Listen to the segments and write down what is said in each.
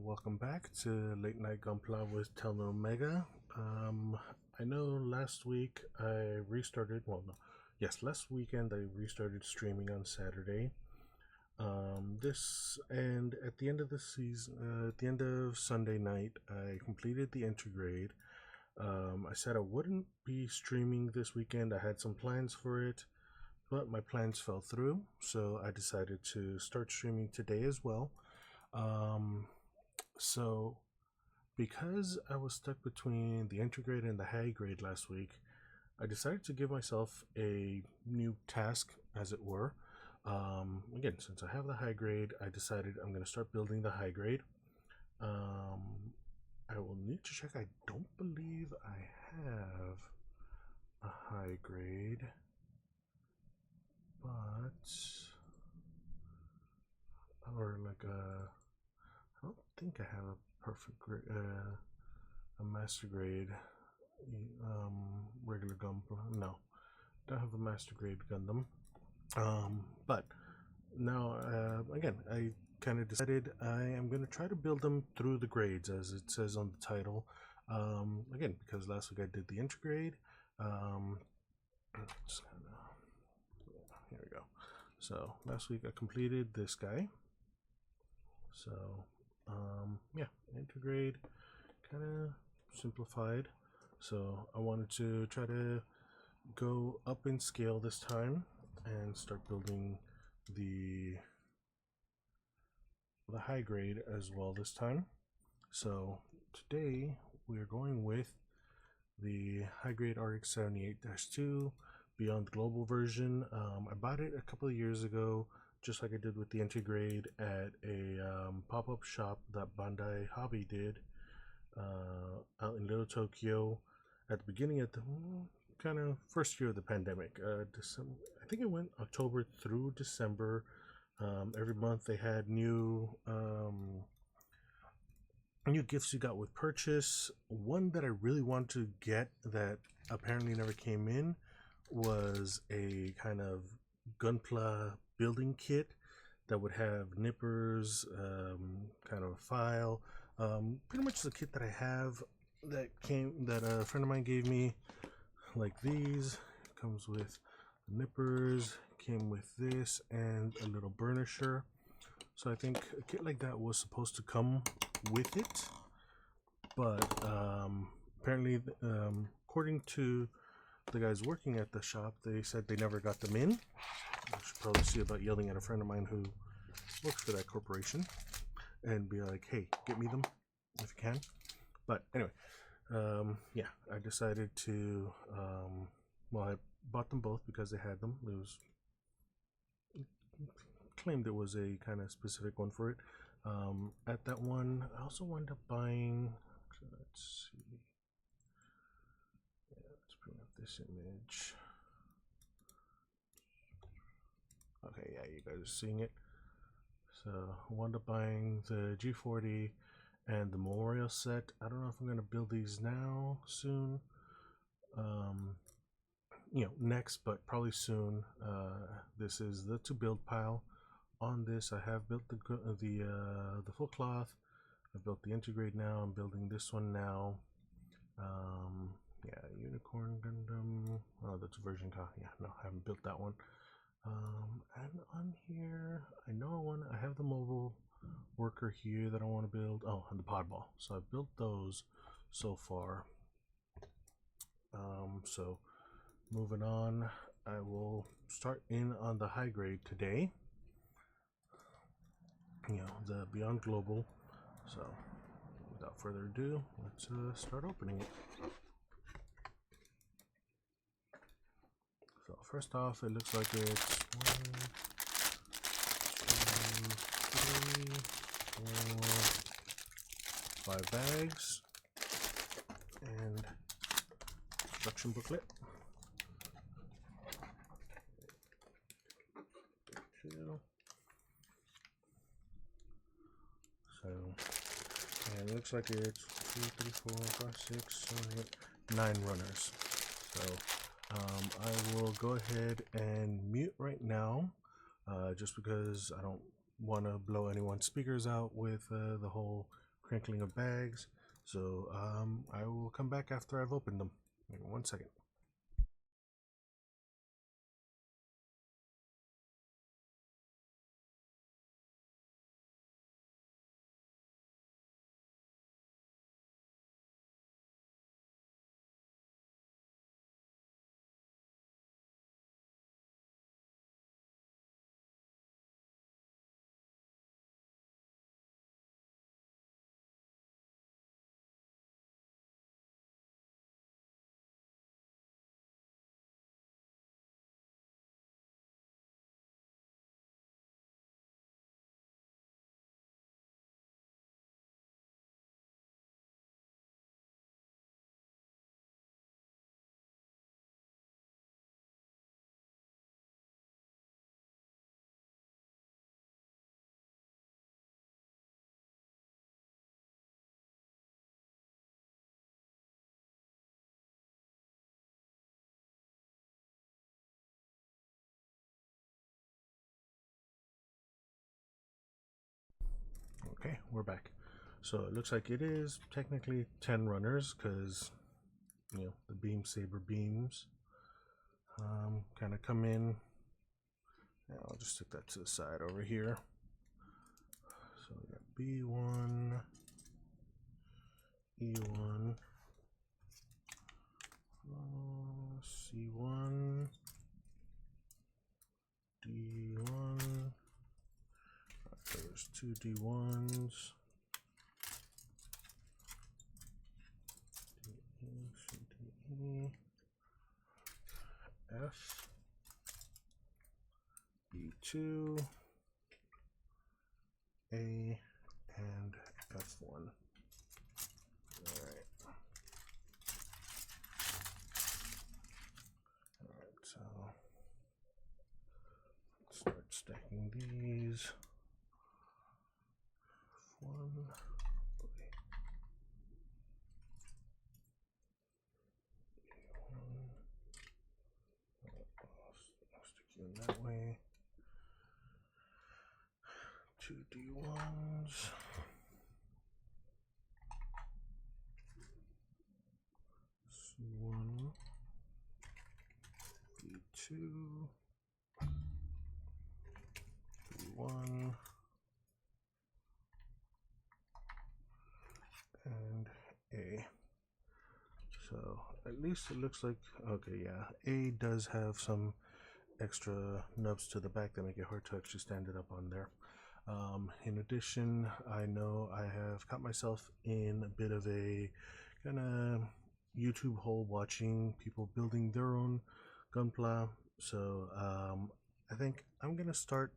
welcome back to Late Night Gunpla with Telno Omega. I know last week I restarted, last weekend I restarted streaming on Saturday. And at the end of the season, at the end of Sunday night, I completed the intergrade. I said I wouldn't be streaming this weekend. I had some plans for it, but my plans fell through, so I decided to start streaming today as well. So because I was stuck between the intergrade and the high grade last week, I decided to give myself a new task, as it were. Again, since I have the high grade, I decided I'm going to start building the high grade. I will need to check. I don't believe I have a high grade, but I don't think I have a perfect grade, a master grade, regular Gundam. No, don't have a master grade Gundam. But now, again, I kind of decided I am going to try to build them through the grades, as it says on the title. Again, because last week I did the intergrade. Here we go. So last week I completed this guy. So yeah, intergrade, kind of simplified. So I wanted to try to go up in scale this time and start building the high grade as well this time. So today we are going with the High Grade RX-78-2 Beyond Global version. I bought it a couple of years ago, just like I did with the intergrade, at a pop-up shop that Bandai Hobby did out in Little Tokyo at the beginning of the kind of first year of the pandemic. I think it went October through December. Every month they had new gifts you got with purchase. One that I really wanted to get that apparently never came in was a kind of Gunpla building kit that would have nippers, kind of a file, pretty much the kit that I have that a friend of mine gave me. Like these, comes with nippers, came with this and a little burnisher. So I think a kit like that was supposed to come with it, but apparently, according to the guys working at the shop, they said they never got them in. I should probably see about yelling at a friend of mine who works for that corporation and be like, hey, get me them if you can. But anyway, yeah, I decided to, I bought them both because they had them. It was claimed it was a kind of specific one for it. At that one, I also wound up buying, let's see, yeah, let's bring up this image. Okay, yeah, you guys are seeing it. So I wound up buying the G40 and the memorial set. I don't know if I'm going to build these now, soon, next, but probably soon. This is the to build pile. On this, I have built the full cloth. I built the intergrade now. I'm building this one now. Yeah, Unicorn Gundam. Oh, that's a version car. Yeah, no, I haven't built that one. And on here, I have the mobile worker here that I want to build. Oh, and the pod ball. So I've built those so far. So moving on, I will start in on the high grade today. The Beyond Global. So without further ado, let's start opening it. So first off, it looks like it's 1, 2, 3, 4, 5 bags and instruction booklet. 2. So, and it looks like it's 2, 3, 4, 5, 6, 7, 8, 9 runners. So I will go ahead and mute right now, just because I don't want to blow anyone's speakers out with the whole crinkling of bags. So I will come back after I've opened them. Maybe 1 second. Okay, we're back. So it looks like it is technically 10 runners because, you know, the beam saber beams kind of come in. Yeah, I'll just stick that to the side over here. So we got B1, E1, C1, D1. So there's two D1s. D, F, B2, A, and F1. Alright. Alright, so let's start stacking these. One. I'll stick you in that way. Two D1s. C1. B2. B1. And A. So at least it looks like, okay, yeah, A does have some extra nubs to the back that make it hard to actually stand it up on there. In addition, I know I have caught myself in a bit of a kind of YouTube hole watching people building their own gunpla. So I think I'm gonna start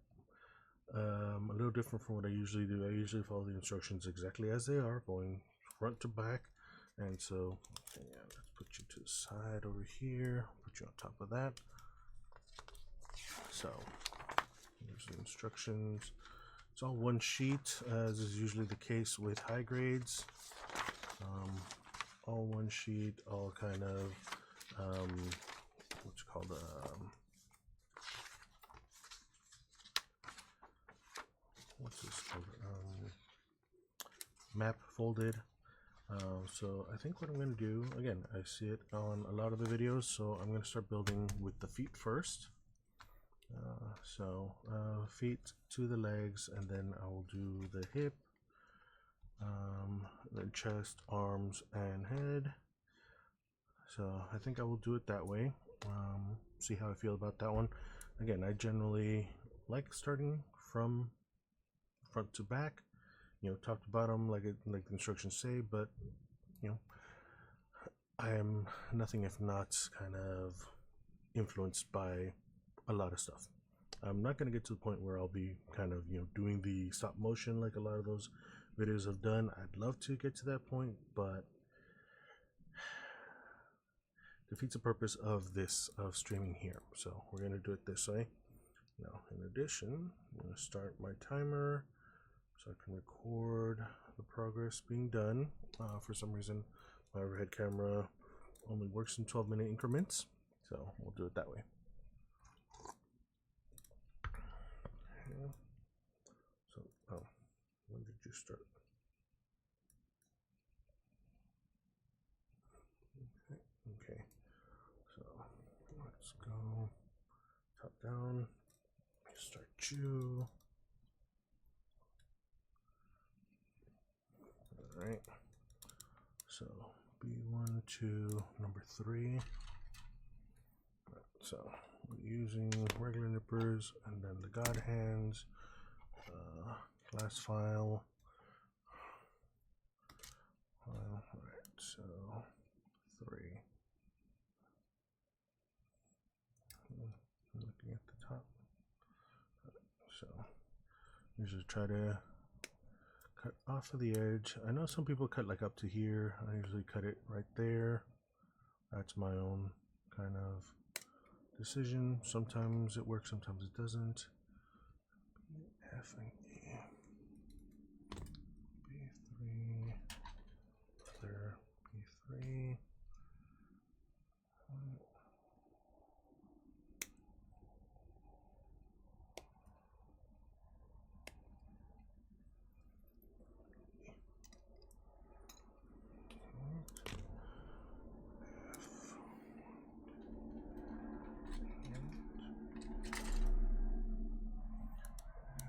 a little different from what I usually do. I usually follow the instructions exactly as they are, going front to back. And so, okay, yeah, let's put you to the side over here, put you on top of that. So, here's the instructions. It's all one sheet, as is usually the case with high grades. All one sheet, all kind of, what's it called, what's this called, map folded. So I think what I'm going to do, again, I see it on a lot of the videos, so I'm going to start building with the feet first. Feet to the legs, and then I will do the hip, then chest, arms, and head. So I think I will do it that way. See how I feel about that one. Again, I generally like starting from front to back, you know, top to bottom, like the instructions say, but you know, I am nothing if not kind of influenced by a lot of stuff. I'm not going to get to the point where I'll be kind of, you know, doing the stop motion like a lot of those videos have done. I'd love to get to that point, but defeats the purpose of this, of streaming here. So we're going to do it this way. Now, in addition, I'm going to start my timer so I can record the progress being done. For some reason, my overhead camera only works in 12-minute increments, so we'll do it that way. So, when did you start? down. Start you. All right. So B1 to number 3. So we're using regular nippers and then the God hands, glass file. All right, so 3. Looking at the top. So usually try to cut off of the edge. I know some people cut like up to here. I usually cut it right there. That's my own kind of decision. Sometimes it works, sometimes it doesn't. B, F, and E. B3. Clear B3.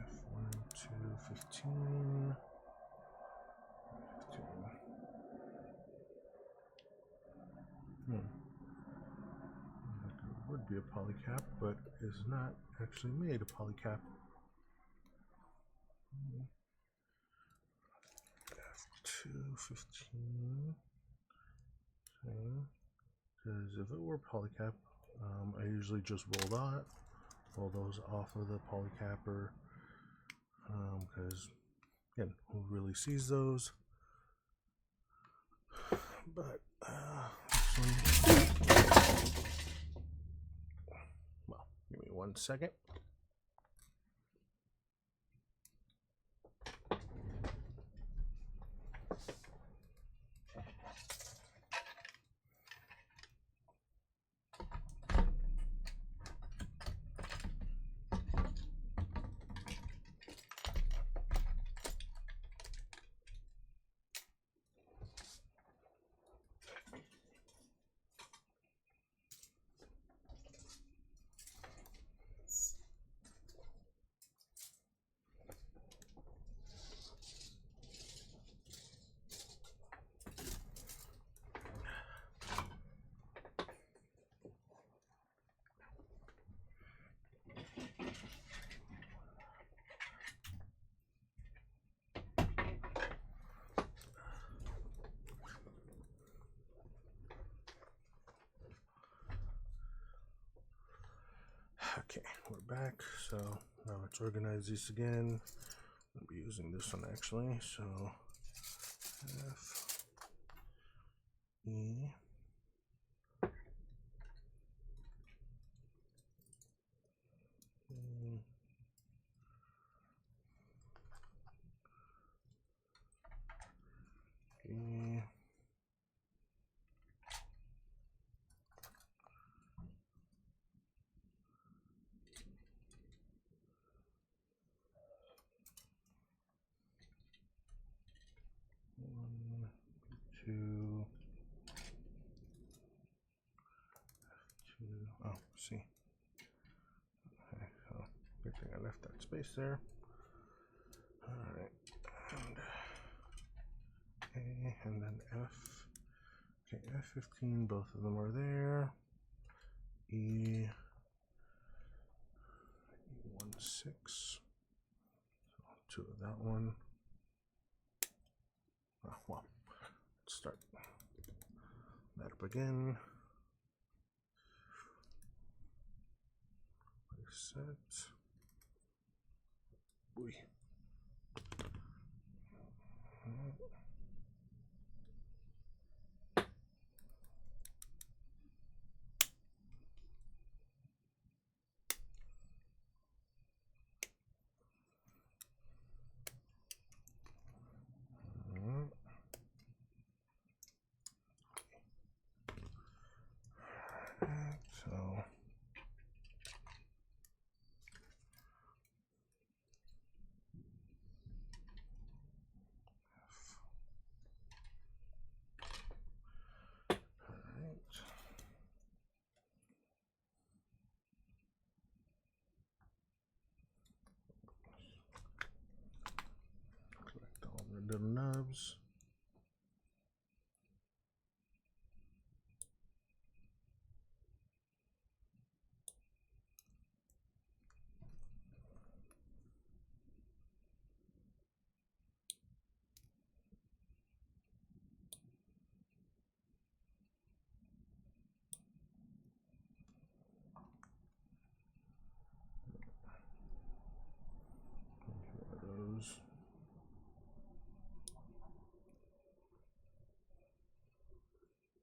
F1 to 15. It would be a polycap, but is not actually made a polycap. F2 15. Okay. Because if it were polycap, I usually just roll those off of the polycapper. Because again, who really sees those? But well, give me 1 second. Okay, we're back. So now let's organize these again. I'll be using this one actually. So F, E, E, two, F2. Oh, see. Okay, so good thing I left that space there. All right, and A, and then F. Okay, F15. Both of them are there. E, E16. So 2 of that one. Oh, well, let's start that up again. Reset. Boy. So nubs.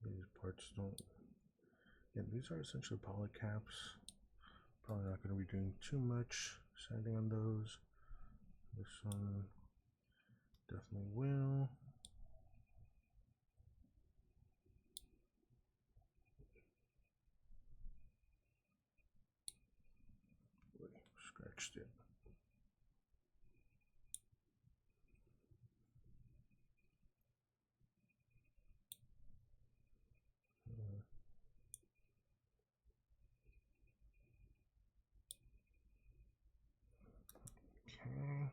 These parts don't. Yeah, these are essentially poly caps. Probably not going to be doing too much sanding on those. This one definitely will. Scratched it. Okay.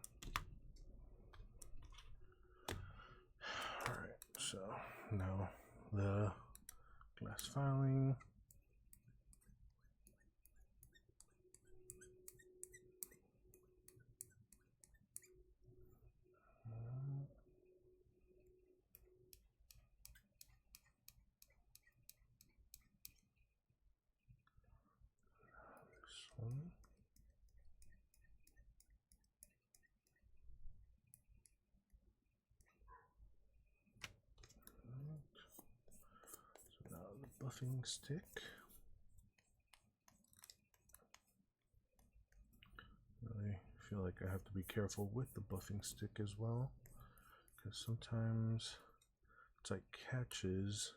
Alright, so now the glass filing. This one. So now the buffing stick. Really feel like I have to be careful with the buffing stick as well, because sometimes it's like catches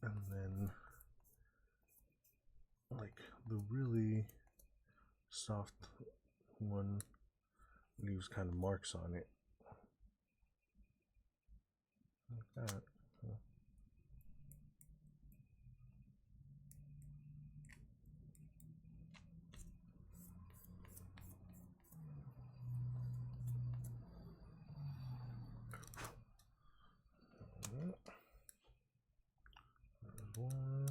and then like the really soft one leaves kind of marks on it like that. There's one.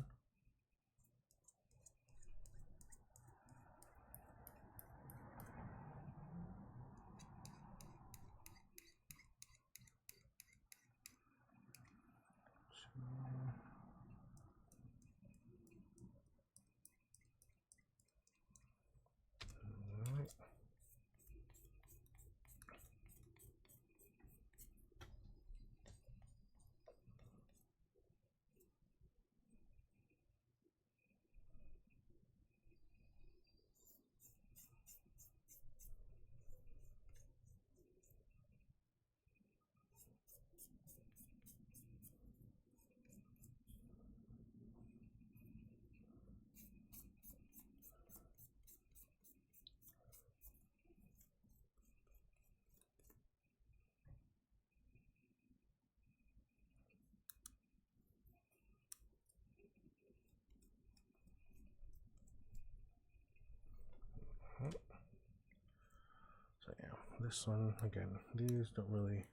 So yeah, this one again, these don't really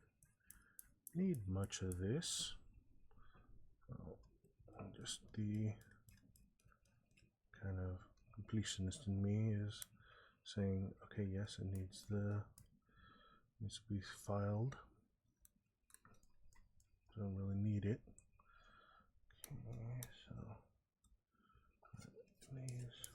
need much of this. So just the kind of completionist in me is saying, okay, yes, it needs to be filed. Don't really need it. Okay, so these.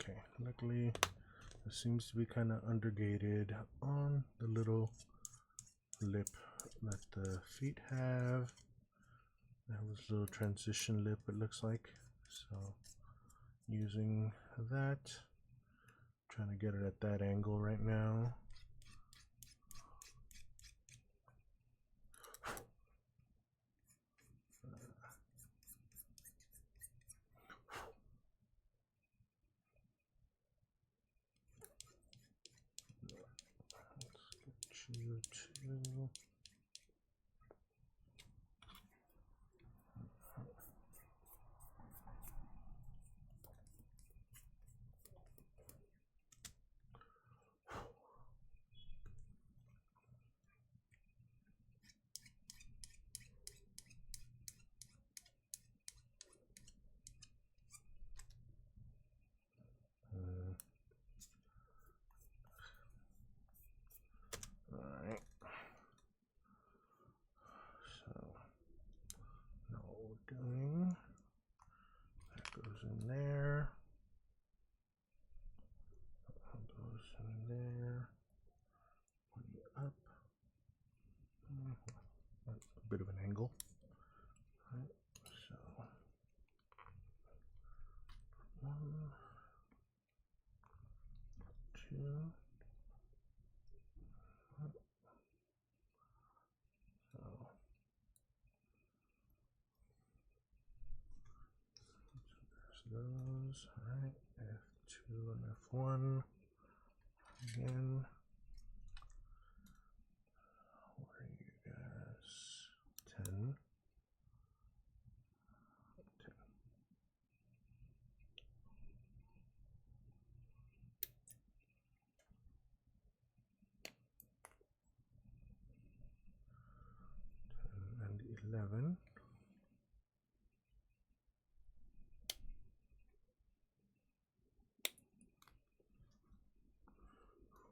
Okay, luckily it seems to be kind of undergated on the little lip that the feet have. They have this little transition lip, it looks like. So using that, trying to get it at that angle right now. Let's get you to Alright, so now what we're doing, that goes in there, that goes in there, up, a bit of an angle, right, so 1, 2, those, alright, F2 and F1, again, what are you guys, 10, and 11,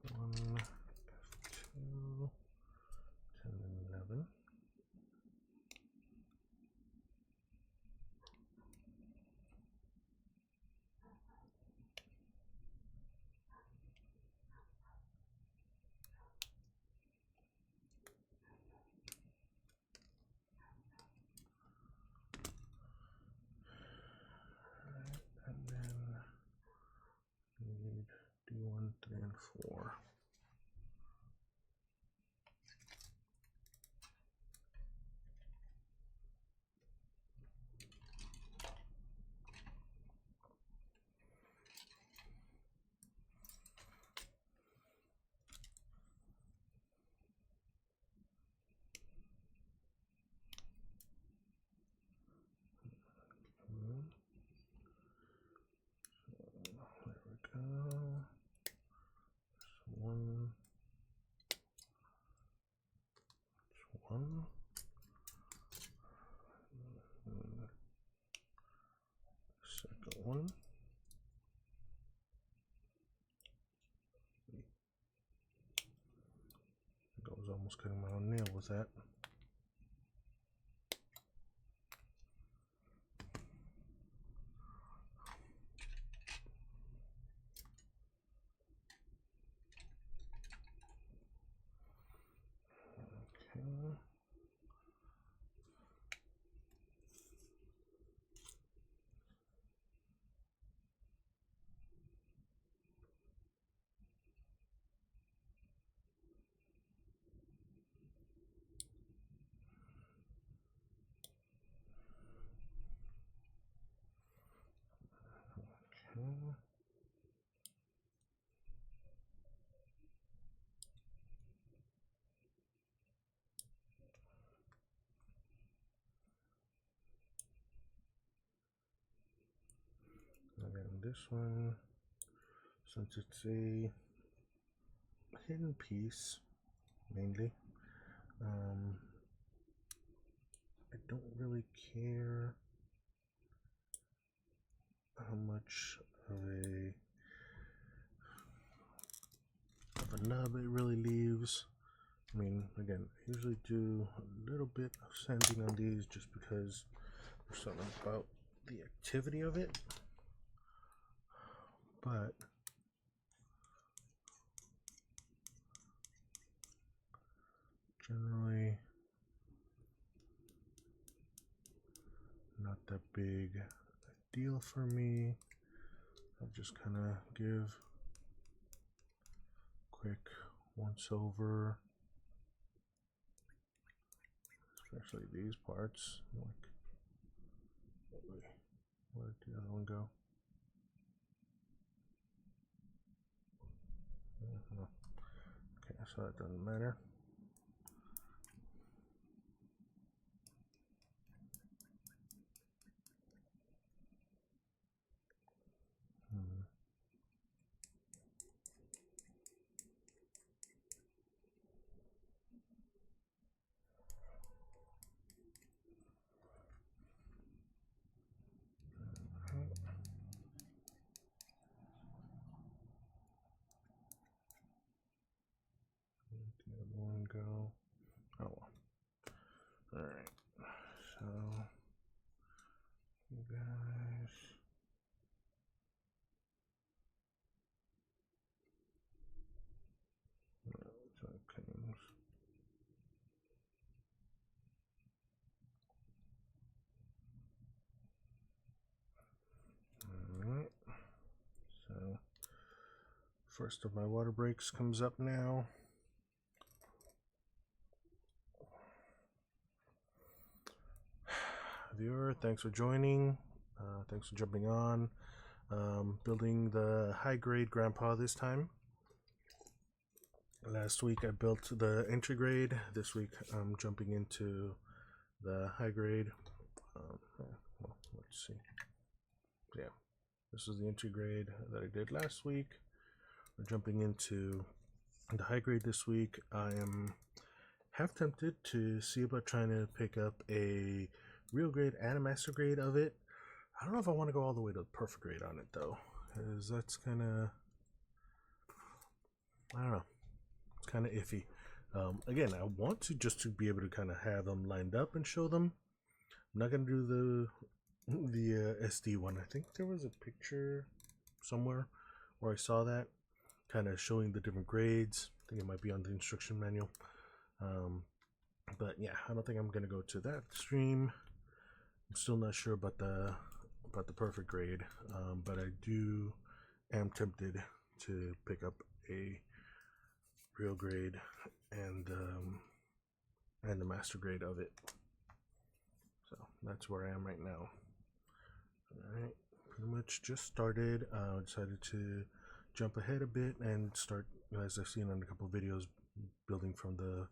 F1, F2, 10 and 11. And then we need D1, 3, and 4. There we go. One. Second one. I was almost cutting my own nail with that. Okay. Okay. And then this one, since it's a hidden piece, mainly, I don't really care how much of a nub it really leaves. I mean, again, I usually do a little bit of sanding on these just because there's something about the activity of it, but generally not that big deal for me. I'll just kind of give quick once over, especially these parts. Like, where did the other one go? Okay, so that doesn't matter. The other one go. Oh well. Alright. So you guys, alright. So first of my water breaks comes up now. Viewer, thanks for joining. Thanks for jumping on. Building the high grade grandpa this time. Last week I built the entry grade. This week I'm jumping into the high grade. Well, let's see. Yeah, this is the entry grade that I did last week. We're jumping into the high grade this week. I am half tempted to see about trying to pick up a real grade and a master grade of it. I don't know if I want to go all the way to the perfect grade on it though, because that's kind of, I don't know, it's kind of iffy. Again, I want to just to be able to kind of have them lined up and show them. I'm not gonna do the SD one. I think there was a picture somewhere where I saw that kind of showing the different grades. I think it might be on the instruction manual. But yeah, I don't think I'm gonna go to that extreme. I'm still not sure about the perfect grade, but I am tempted to pick up a real grade and the master grade of it. So that's where I am right now. Alright, pretty much just started. Decided to jump ahead a bit and start, as I've seen on a couple of videos, building from the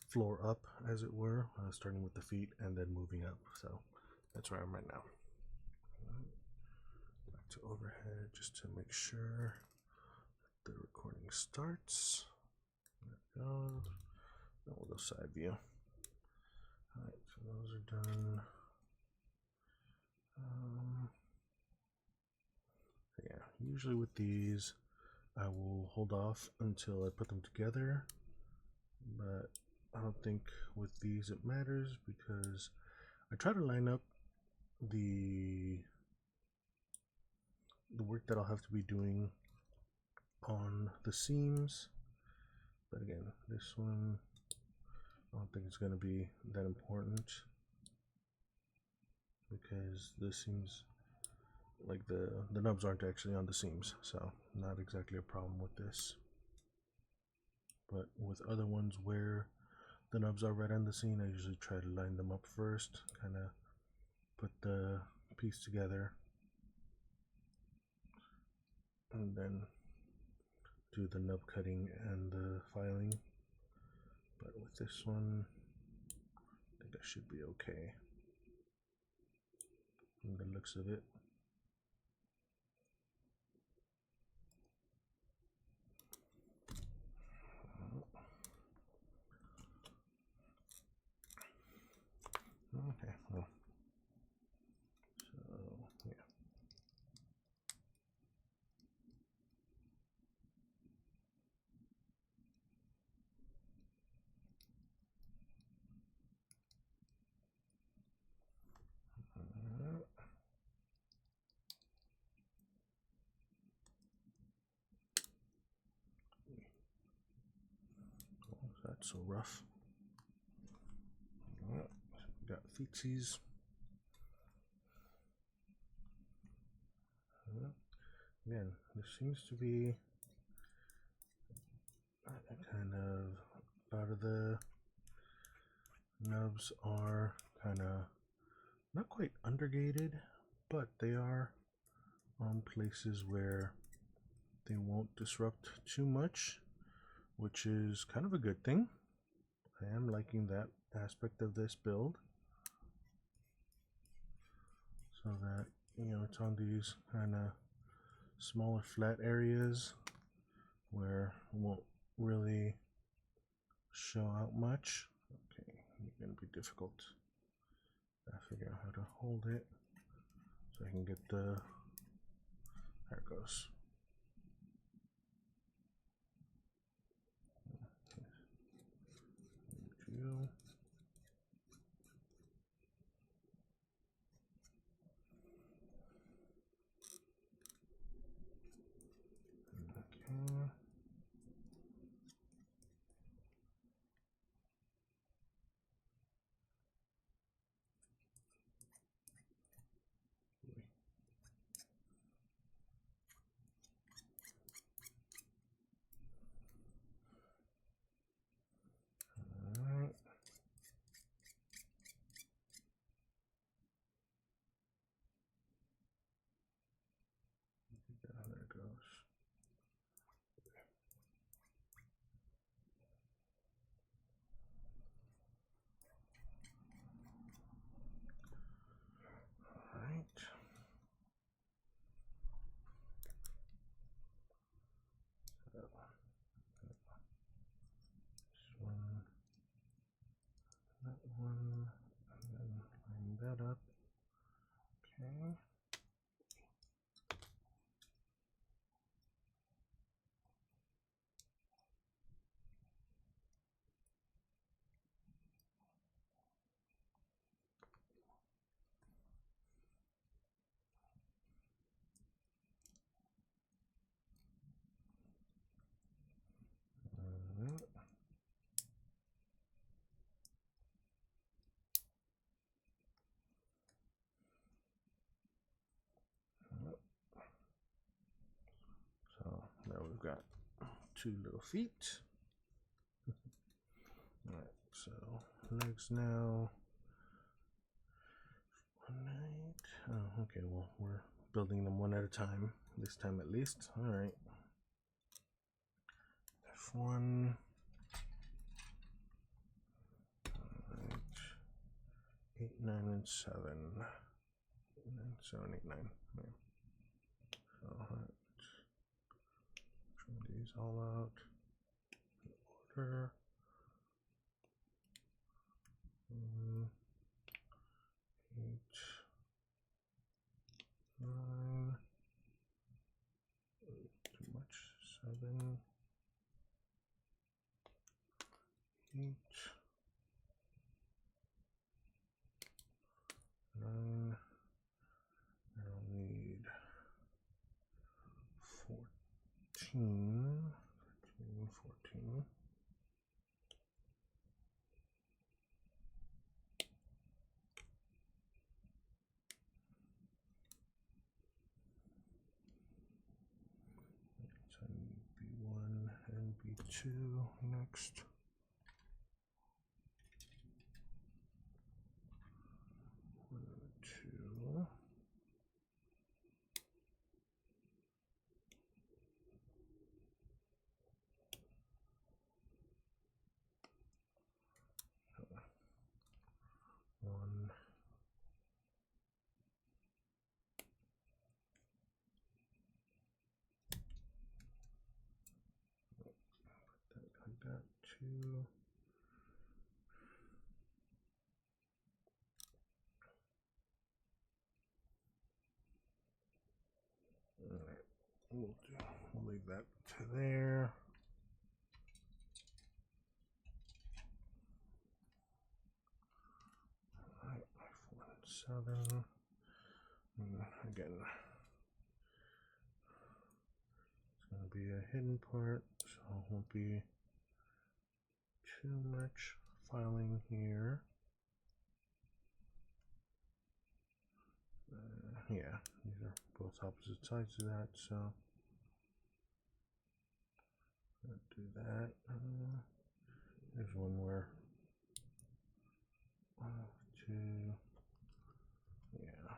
floor up, as it were, starting with the feet and then moving up. So that's where I am right now. Back to overhead just to make sure the recording starts. There it goes. Then we'll go side view. Alright, so those are done. Yeah, usually with these I will hold off until I put them together, but I don't think with these it matters because I try to line up the work that I'll have to be doing on the seams. But again, this one I don't think it's going to be that important because the seams, like the nubs aren't actually on the seams, so not exactly a problem with this. But with other ones where the nubs are right on the seam, I usually try to line them up first, kind of put the piece together, and then do the nub cutting and the filing. But with this one, I think I should be okay from the looks of it. Okay, well, so yeah. Oh, that's so rough. Got feetsies. Again, there seems to be kind of a lot of the nubs are kind of not quite undergated, but they are on places where they won't disrupt too much, which is kind of a good thing. I am liking that aspect of this build, so that, you know, it's on these kind of smaller flat areas where it won't really show out much. Okay, it's gonna be difficult. I figure out how to hold it so I can get the, there it goes. You. Okay. Alright. There it goes. Alright. This one, that one, and then line that up. Okay. So now we've got two little feet. Alright, so legs now. Oh, okay, well, we're building them one at a time, this time at least. Alright. F1. Alright. 8, 9, and 7. 9, 7, 8, 9. Okay. So let's trim these all out in order. 8, 9. Too much. 7, 8, 9. I'll need 14. 14. So I need B1 and B2 next. Got 2. All right, we'll leave that to there. All right, 4 and 7. And again, it's going to be a hidden part, so it won't be too much filing here. Yeah, these are both opposite sides of that, so I'll do that. There's one where 1, 2, yeah.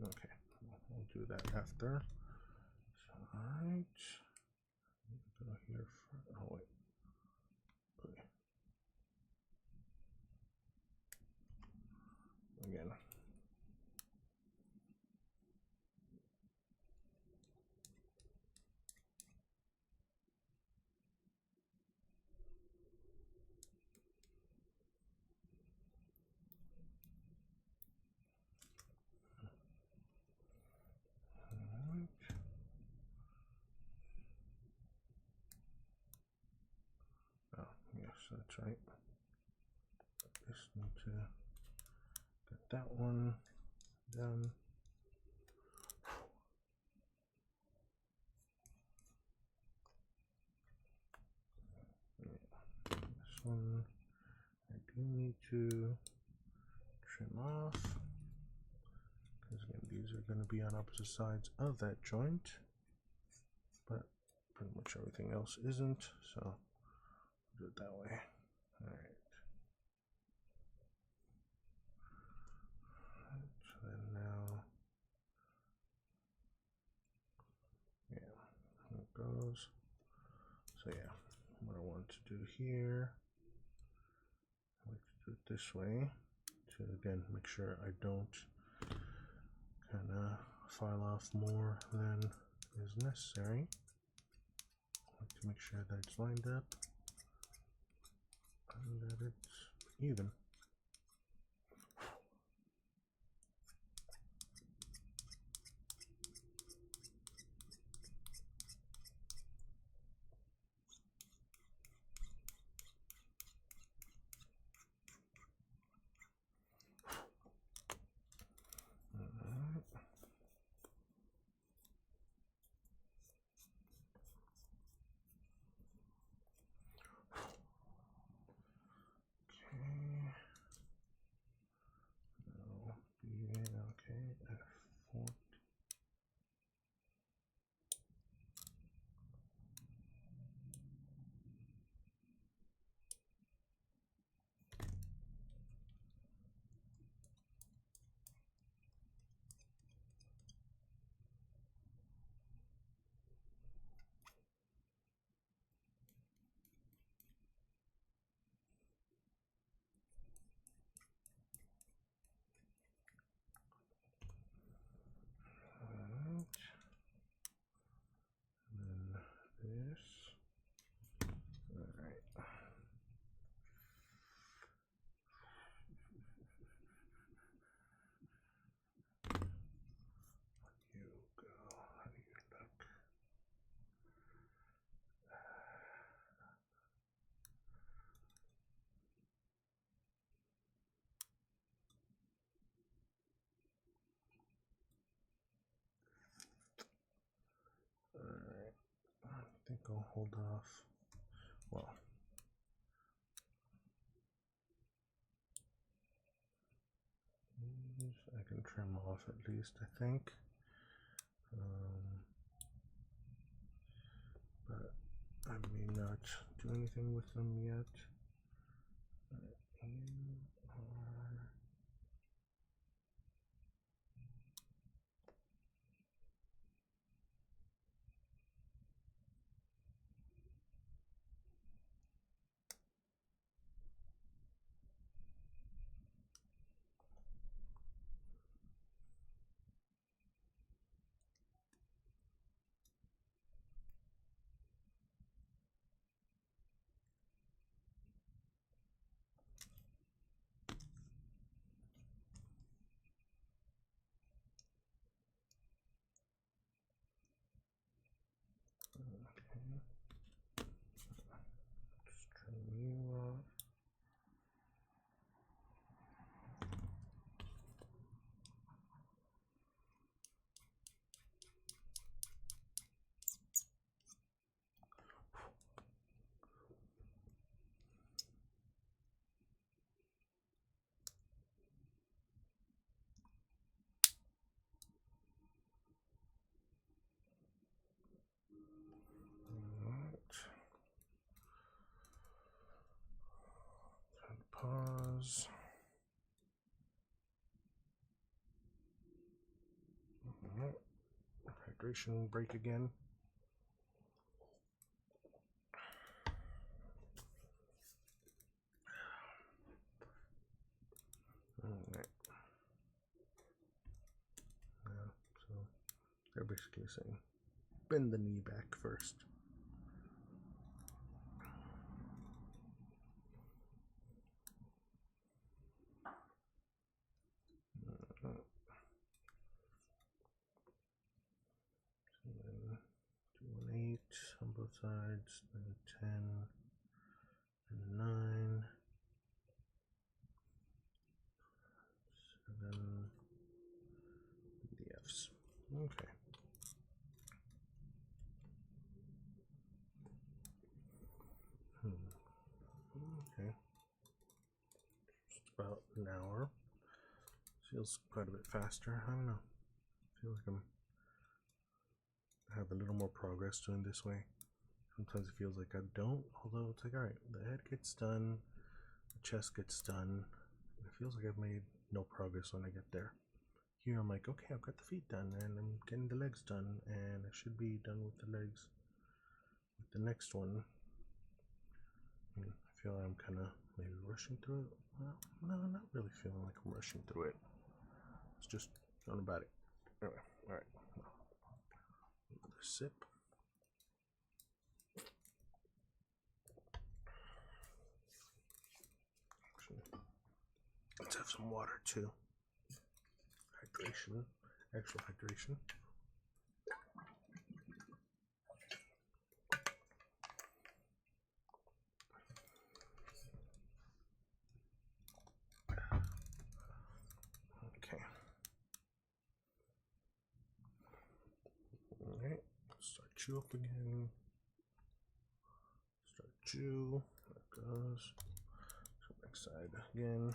Okay, we'll do that after. So, alright. Go here for, oh wait. Okay. Again. Oh, yes, that's right. Just need to get that one done. This one I do need to trim off, because again, these are going to be on opposite sides of that joint, but pretty much everything else isn't, so I'll do it that way. Alright. So then now, yeah, there it goes. So yeah, what I want to do here, I like to do it this way to again make sure I don't kind of file off more than is necessary. I like to make sure that it's lined up and that it's even. Alright, I think I'll hold off. Well, these I can trim off at least, I think. But I may not do anything with them yet. pause. Hydration break again. Alright. So they're basically saying bend the knee back first. And then 218 on both sides, then 10 and 9, 7 BDFs. Okay. Okay. Just about an hour. Feels quite a bit faster. I don't know. I feel like I have a little more progress doing this way. Sometimes it feels like I don't, although it's like, alright, the head gets done, the chest gets done. It feels like I've made no progress when I get there. Here I'm like, okay, I've got the feet done, and I'm getting the legs done, and I should be done with the legs. With the next one, I feel like I'm kind of maybe rushing through it. Well, no, I'm not really feeling like I'm rushing through it. It's just going about it. Anyway, alright. Another sip. Let's have some water too. Hydration, actual hydration. Okay. Alright, start chew up again. Start chew. That goes. So next side again.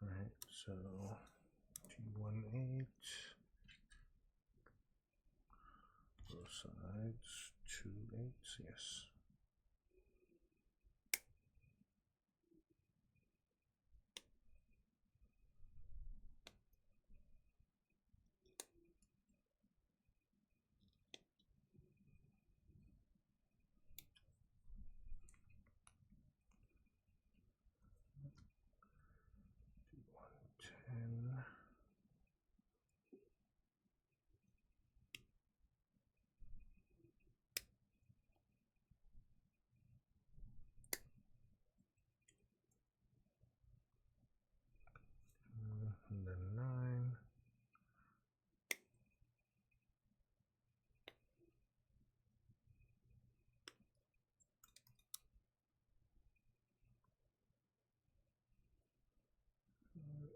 Alright, so 218, both sides, 2/8, yes. And then 9.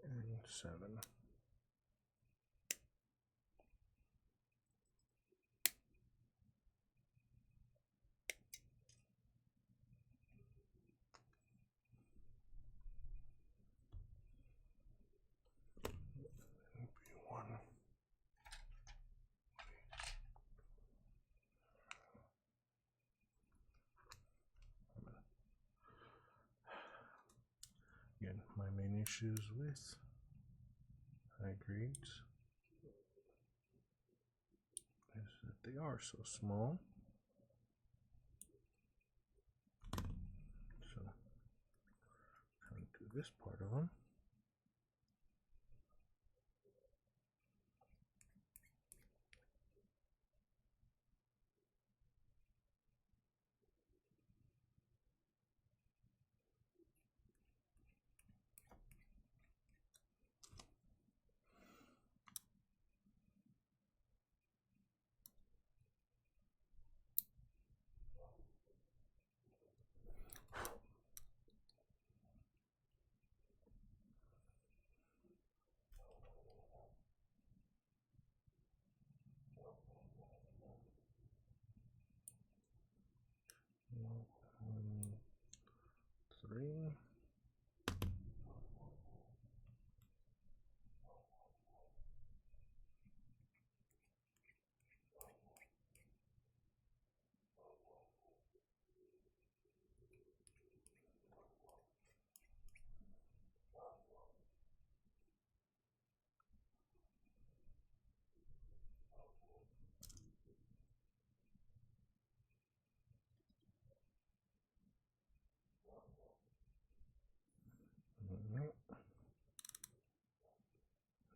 And 7. issues with high grades is that they are so small. So trying to do this part of them. Three.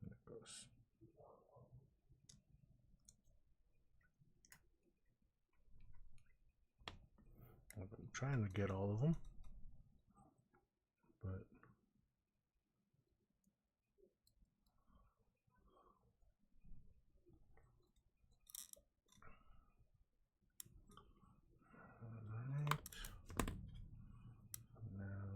There it goes. I've been trying to get all of them, but alright. Now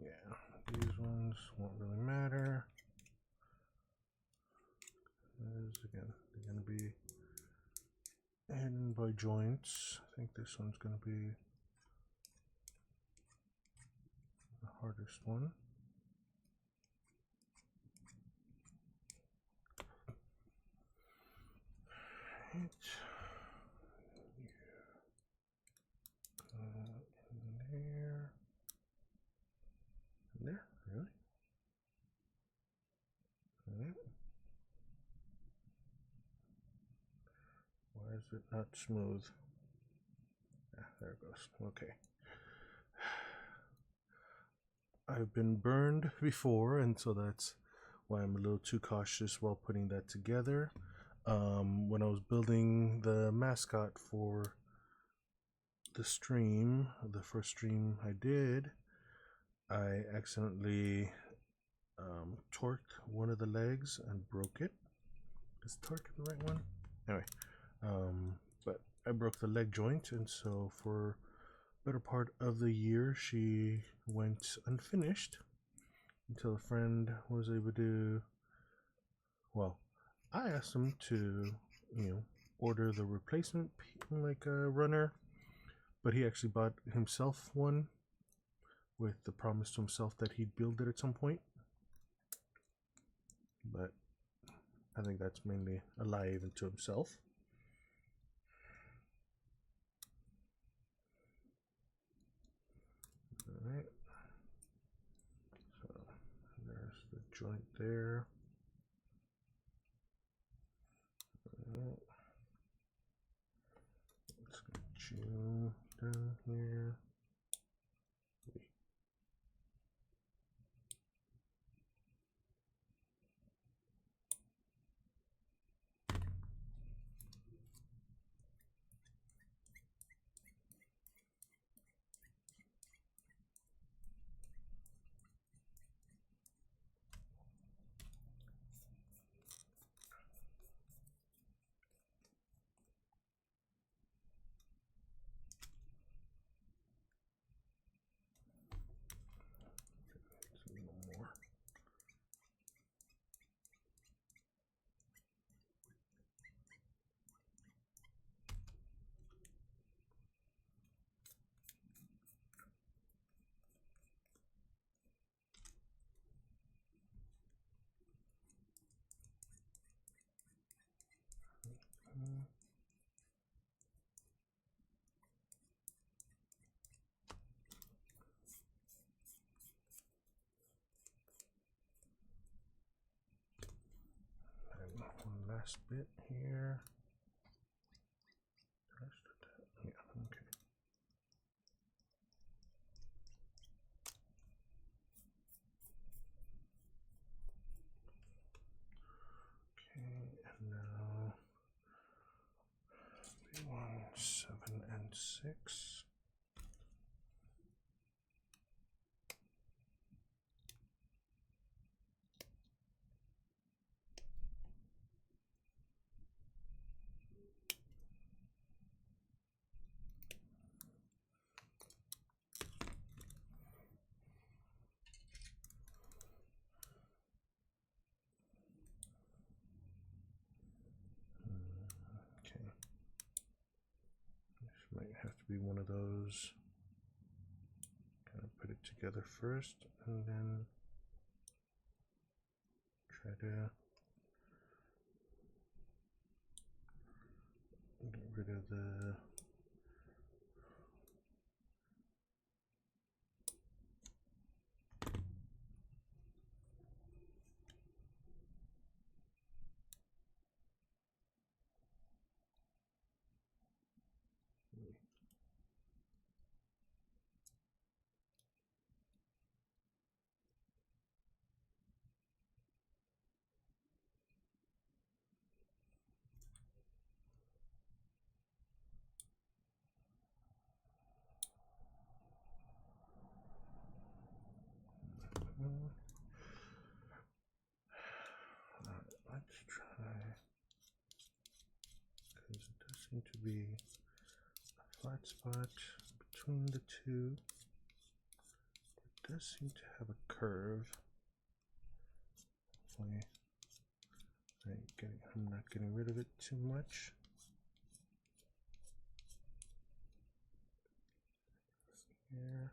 yeah, these ones won't really matter. Again, they're going to be hidden by joints. I think this one's going to be the hardest one. Right. In there. In there? Really? Right. Why is it not smooth? Ah, there it goes. Okay. I've been burned before, and so that's why I'm a little too cautious while putting that together. When I was building the mascot for the stream, the first stream I did, I accidentally torqued one of the legs and broke it. Is torque the right one? Anyway, but I broke the leg joint, and so for better part of the year she went unfinished until a friend was able to, well, I asked him to, order the replacement like a runner, but he actually bought himself one with the promise to himself that he'd build it at some point. But I think that's mainly a lie even to himself. Alright, so there's the joint there. Let's get you down here. last bit here. Yeah, okay. Okay, and now V1, 7, and 6. Okay. This might have to be one of those. Kind of put it together first and then try to get rid of the let's try, because it does seem to be a flat spot between the two. It does seem to have a curve. Hopefully I'm not getting rid of it too much. Here.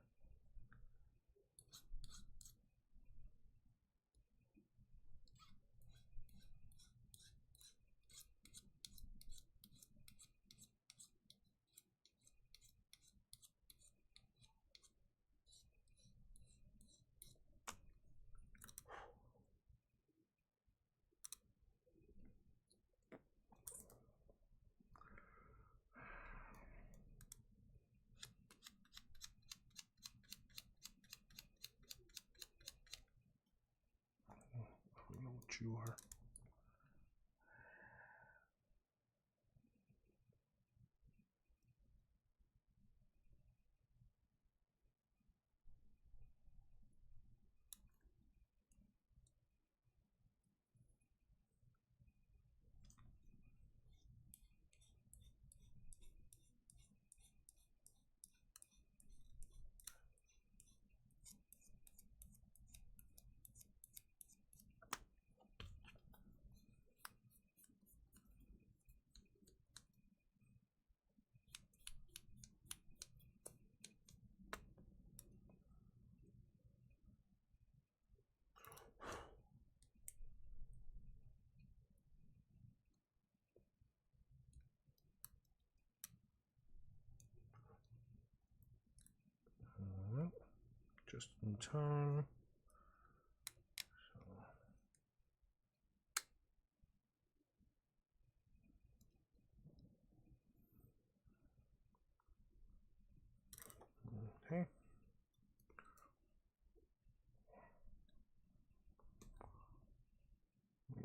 I don't know what you are. Just in time. Okay.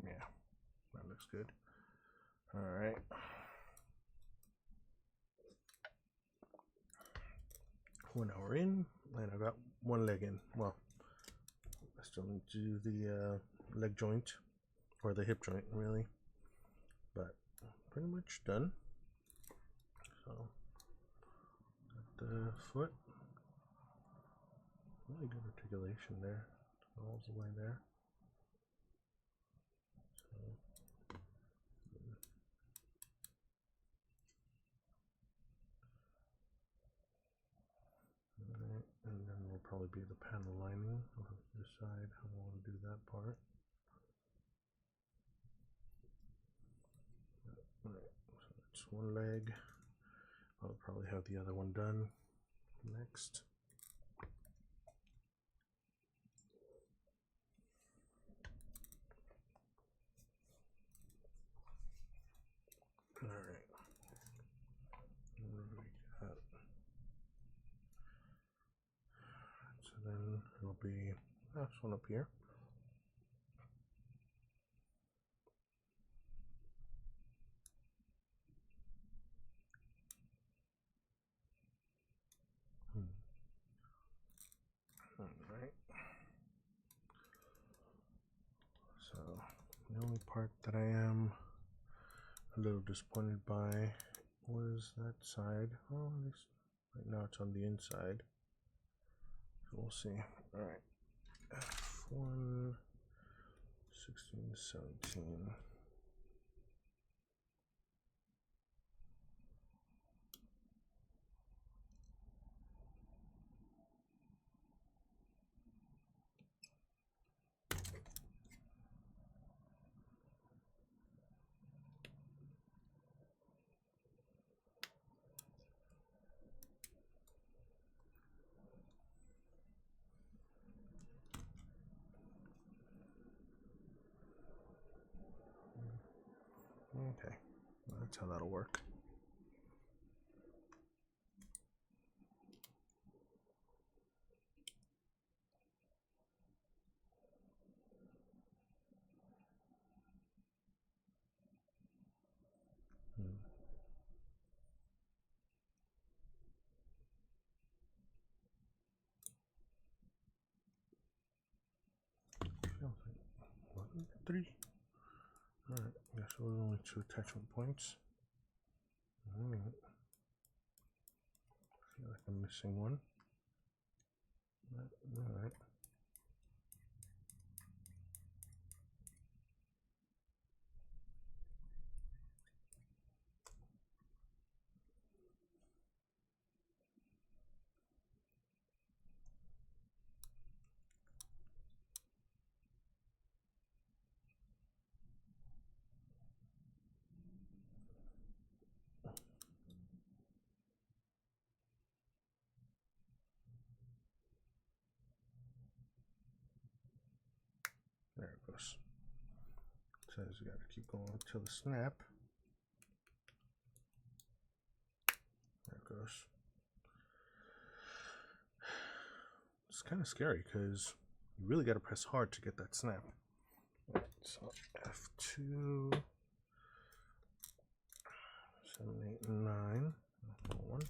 Yeah, that looks good. All right. One hour in, and I got one leg in. Well, I still need to do the leg joint, or the hip joint, really. But pretty much done. So, got the foot. Really good articulation there. All the way there. So, alright, and then will probably be the panel lining. I'll have to decide how I want to do that part. Alright, so that's one leg. I'll probably have the other one done next. be this one up here. Alright. So the only part that I am a little disappointed by was that side. Oh, at least right now it's on the inside. So we'll see. Alright. F1 16, 17. Okay, well, that's how that'll work. One, three. Alright, guess it was only 2 attachment points. Alright. Feel like I'm missing one. Alright. There it goes. It says you gotta keep going until the snap. There it goes. It's kind of scary because you really gotta press hard to get that snap. Right, so F2, 7, 8, 9. 1.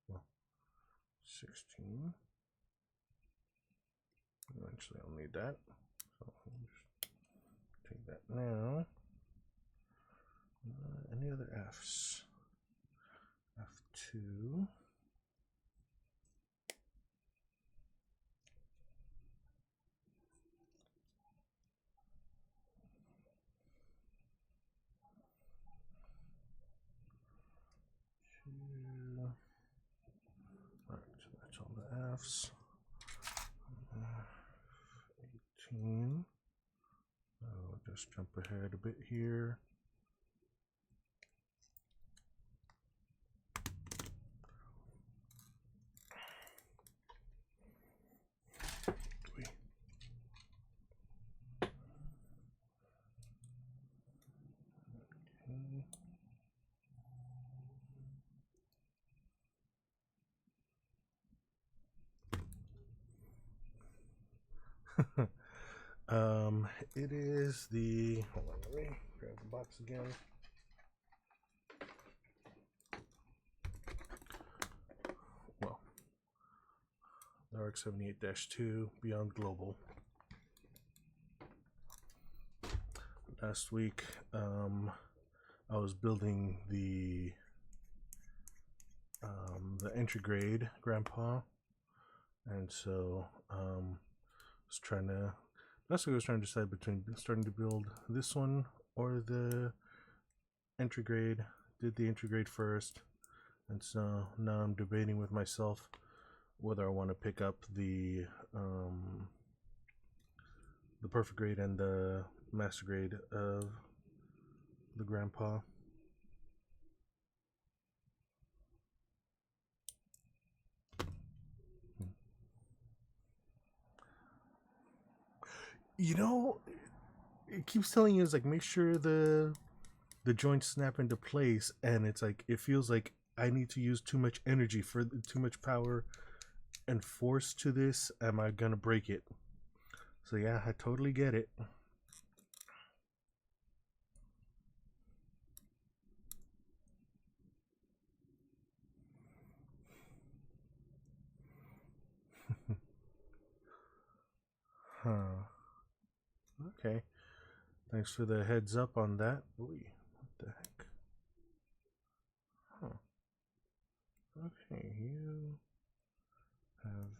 Well, 16. Eventually I'll need that. So I'll just take that now. Any other Fs? F2. Alright, so that's all the Fs. 18. I'll just jump ahead a bit here. It is the, hold on, let me grab the box again. Well, the RX-78-2 Beyond Global. Last week, I was building the entry grade Grandpa, and so was trying to, last week I was trying to decide between starting to build this one or the entry grade. Did the entry grade first, and so now I'm debating with myself whether I want to pick up the perfect grade and the master grade of the grandpa. You know, it keeps telling you, it's like, make sure the joints snap into place, and it's like, it feels like I need to use too much energy, for too much power and force to this. Am I gonna break it? So yeah, I totally get it. Huh. Okay. Thanks for the heads up on that. Ooh, what the heck? Huh. Okay, you have...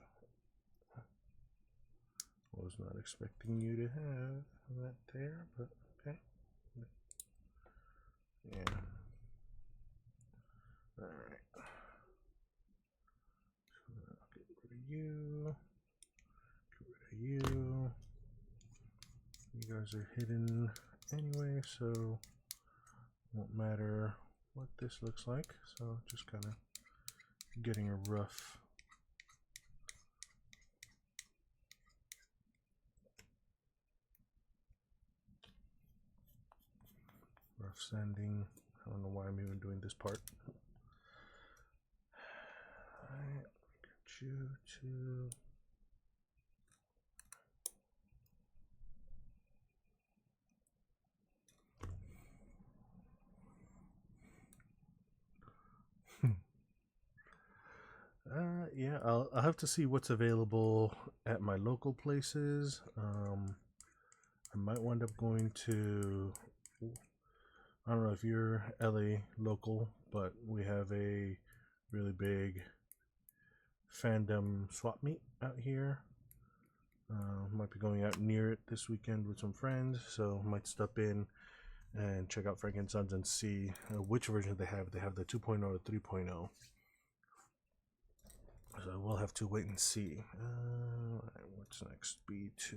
was not expecting you to have that there, but okay. Yeah. Alright. Get rid of you. Get rid of you. You guys are hidden anyway, so won't matter what this looks like. So just kind of getting a rough sanding. I don't know why I'm even doing this part. Alright, get you to... yeah, I'll have to see what's available at my local places. I might wind up going to... I don't know if you're LA local, but we have a really big fandom swap meet out here. Might be going out near it this weekend with some friends, so might stop in and check out Frank & Sons and see which version they have. They have the 2.0 or 3.0. So we'll have to wait and see. What's next? B2.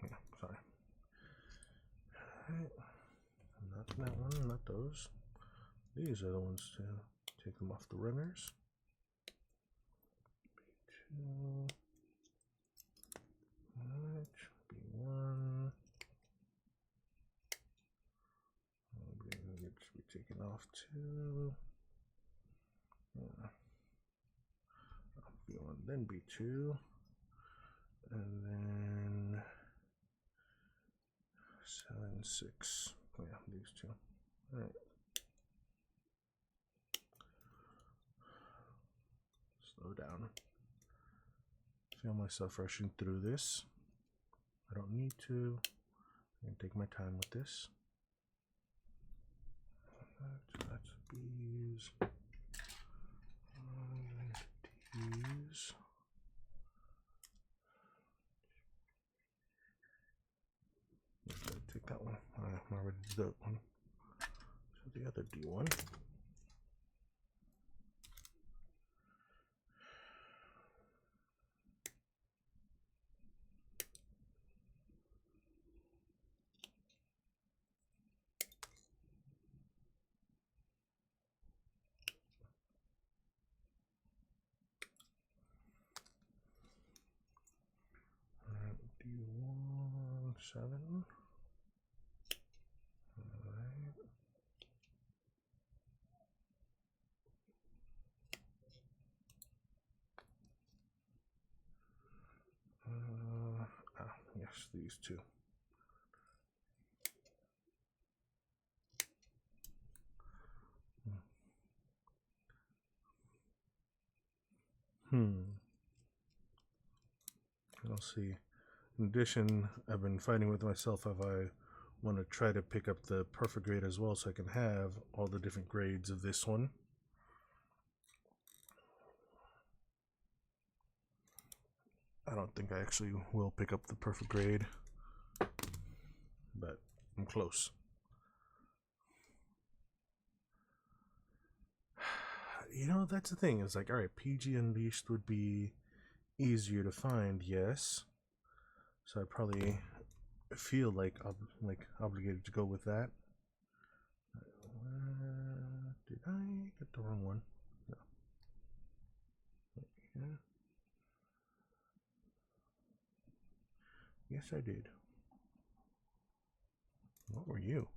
Yeah, sorry. Alright. Not that one, not those. These are the ones to take them off the runners. B2. Alright, B1. It should be taken off too. B1, then B2. And then 7, 6. Oh, yeah, these two. Alright. Slow down. Feel myself rushing through this. I don't need to. I can take my time with this. That's B's. D's. Take that one. I'm already did that one. So the other D1. D1 7. Yes, these two. I'll see. In addition, I've been fighting with myself if I want to try to pick up the perfect grade as well, so I can have all the different grades of this one. I don't think I actually will pick up the perfect grade, but I'm close. You know, that's the thing. It's like, alright, PG Unleashed would be easier to find, yes. So I probably feel like obligated to go with that. Did I get the wrong one? No. Yeah. Yes, I did. What were you?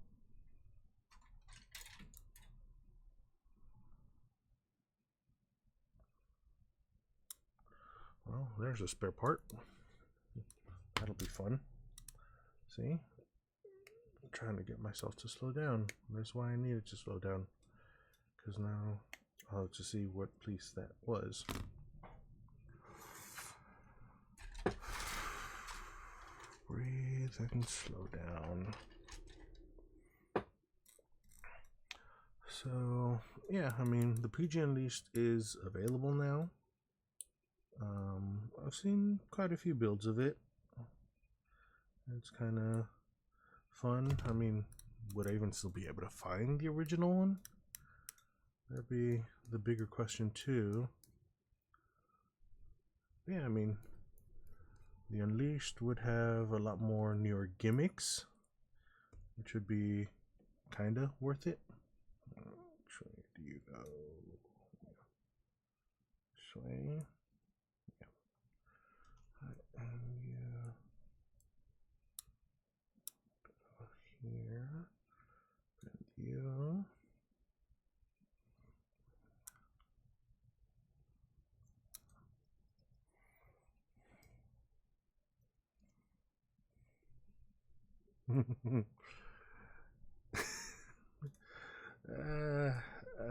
Well, there's a spare part. That'll be fun. See? I'm trying to get myself to slow down. That's why I needed to slow down. Because now I'll have to see what piece that was. Breathe and slow down. So, yeah, I mean, the PG Unleashed is available now. I've seen quite a few builds of it. It's kind of fun. I mean, would I even still be able to find the original one? That'd be the bigger question too. Yeah, I mean, the Unleashed would have a lot more newer gimmicks, which would be kind of worth it. Which way do you go? This way. And you go here. And you.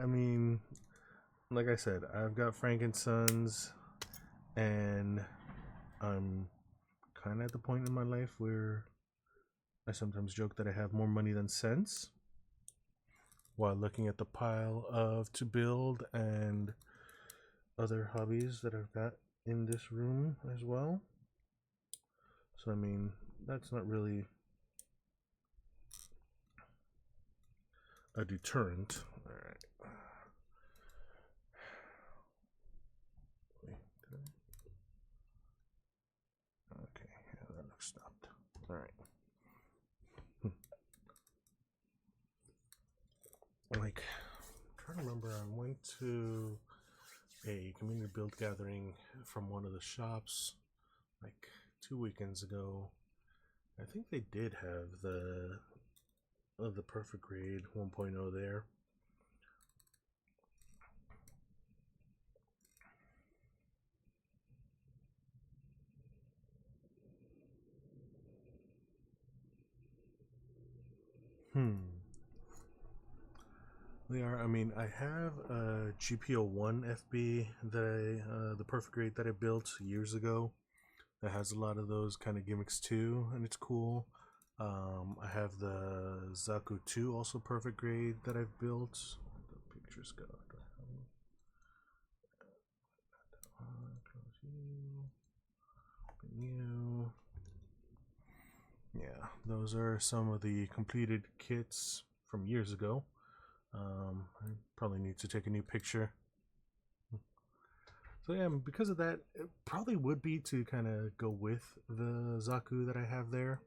I mean, like I said, I've got Frankensons, and I'm kind of at the point in my life where I sometimes joke that I have more money than sense while looking at the pile of to build and other hobbies that I've got in this room as well. So, I mean, that's not really a deterrent. All right. Okay, yeah, that looks stopped. All right. Like, I'm trying to remember, I went to a community build gathering from one of the shops like 2 weekends ago. I think they did have the Perfect Grade 1.0 there. They are. I mean, I have a GPO1 FB that the Perfect Grade that I built years ago. That has a lot of those kind of gimmicks too, and it's cool. I have the Zaku 2 also Perfect Grade that I've built. The pictures go. You. Yeah, those are some of the completed kits from years ago. I probably need to take a new picture. So yeah, because of that, it probably would be to kind of go with the Zaku that I have there.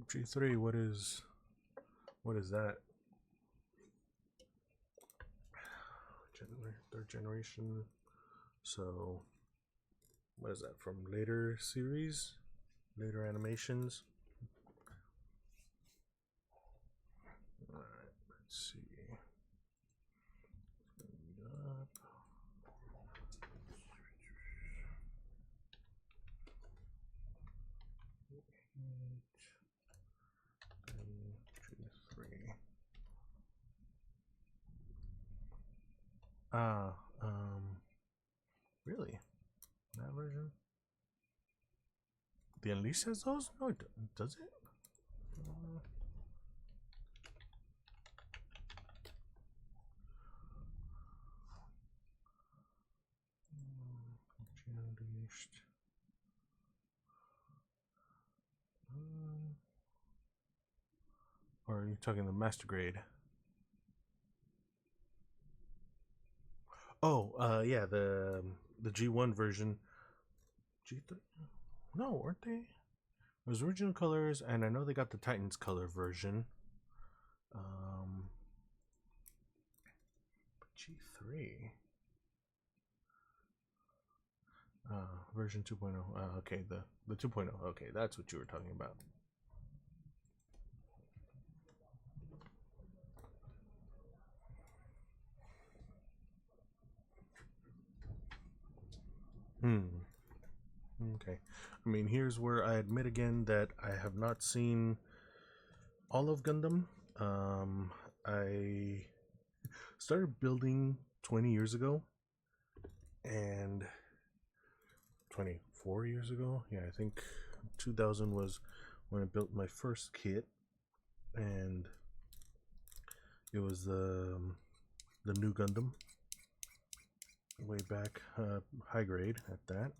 G3, what is that? Third generation. So, what is that from later series? Later animations? Alright, let's see. Ah, really? That version? The Unleashed has those? No, it does it? Unleashed. Or Or are you talking the master grade? Oh, yeah, the G1 version. G3? No, aren't they? It was original colors, and I know they got the Titans color version. G3. Version 2.0. Okay, the 2.0. Okay, that's what you were talking about. Okay. I mean, here's where I admit again that I have not seen all of Gundam. I started building 20 years ago, and 24 years ago. Yeah, I think 2000 was when I built my first kit, and it was the new Gundam way back, high grade at that.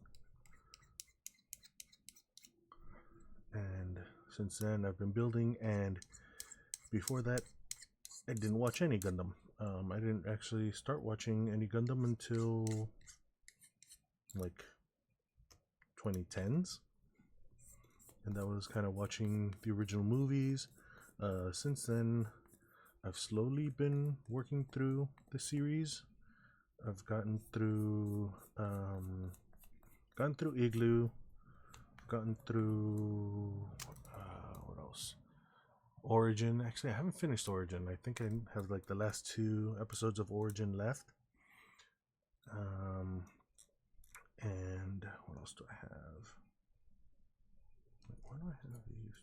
And since then I've been building, and before that I didn't watch any Gundam. I didn't actually start watching any Gundam until like 2010s, and that was kind of watching the original movies. Since then I've slowly been working through the series. I've gotten through Igloo, gotten through what else? Origin. Actually, I haven't finished Origin. I think I have like the last 2 episodes of Origin left. And what else do I have? Why do I have these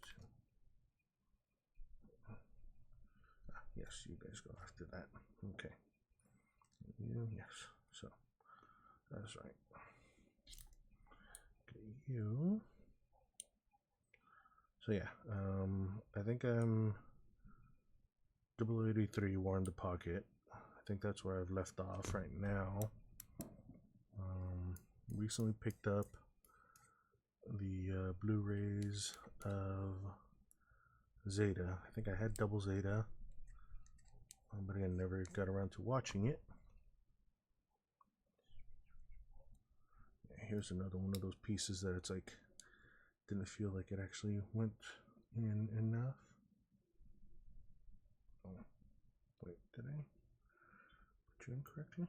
2? Yes, you guys go after that. Okay. Yes. So that's right. Okay, you. So yeah, I think I'm 083 War in the Pocket. I think that's where I've left off right now. Recently picked up the Blu-rays of Zeta. I think I had Double Zeta, but I never got around to watching it. Here's another one of those pieces that it's like didn't feel like it actually went in enough. Oh, wait, did I put you in correctly?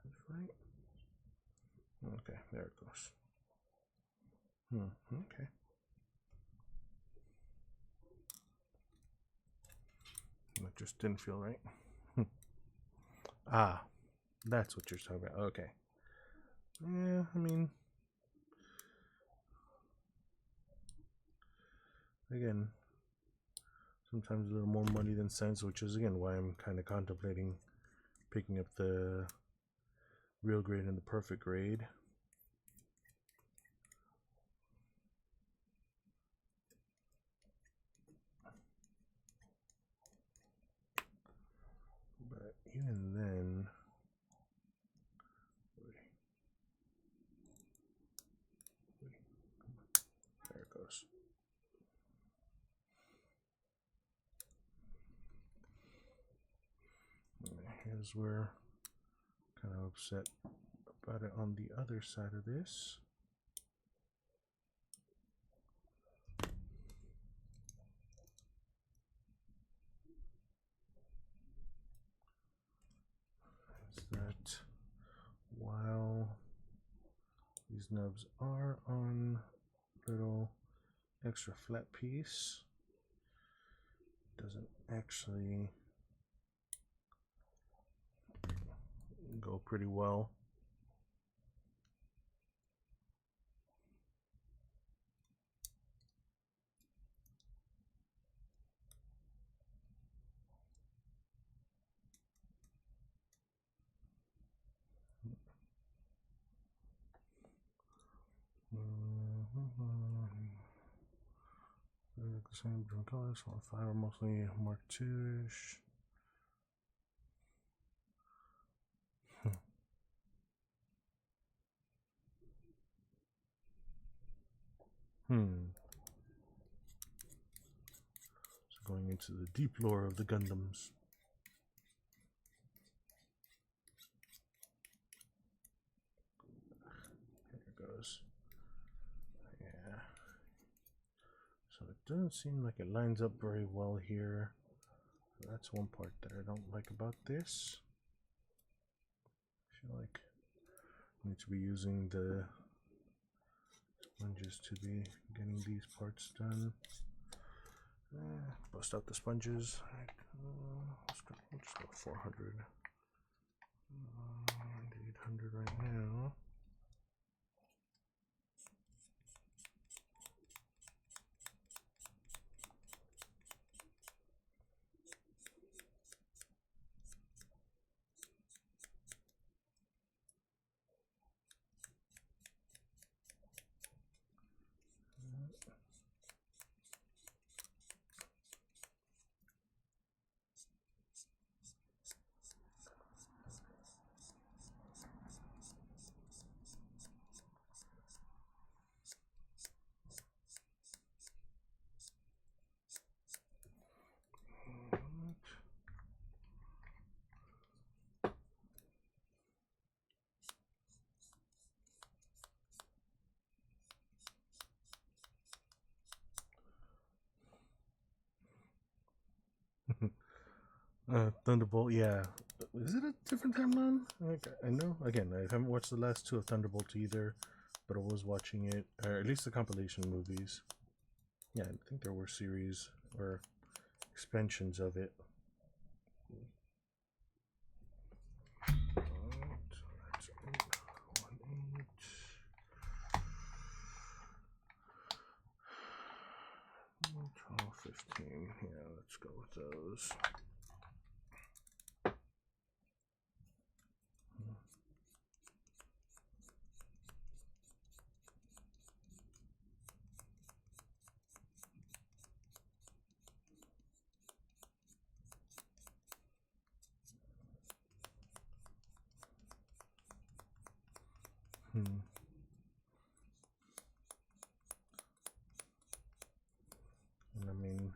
That's right. Okay, there it goes. Okay. It just didn't feel right. Ah, that's what you're talking about. Okay. Yeah, I mean, again, sometimes a little more money than sense, which is again why I'm kind of contemplating picking up the real grade and the perfect grade. But even then, there it goes. Here's where kind of upset about it on the other side of this. Is that while these nubs are on little extra flat piece, doesn't actually go pretty well. the same different colors. 5 are mostly Mark II-ish. So going into the deep lore of the Gundams. There it goes. Yeah. So it doesn't seem like it lines up very well here. So that's one part that I don't like about this. I feel like I need to be using the sponges to be getting these parts done. Bust out the sponges. Right. We'll just go 400 and 800 right now. Thunderbolt, yeah. Is it a different timeline? Like, I know, again, I haven't watched the last 2 of Thunderbolt either, but I was watching it, or at least the compilation movies. Yeah, I think there were series or expansions of it. That's 818. 12, 15. Yeah, let's go with those. And I mean,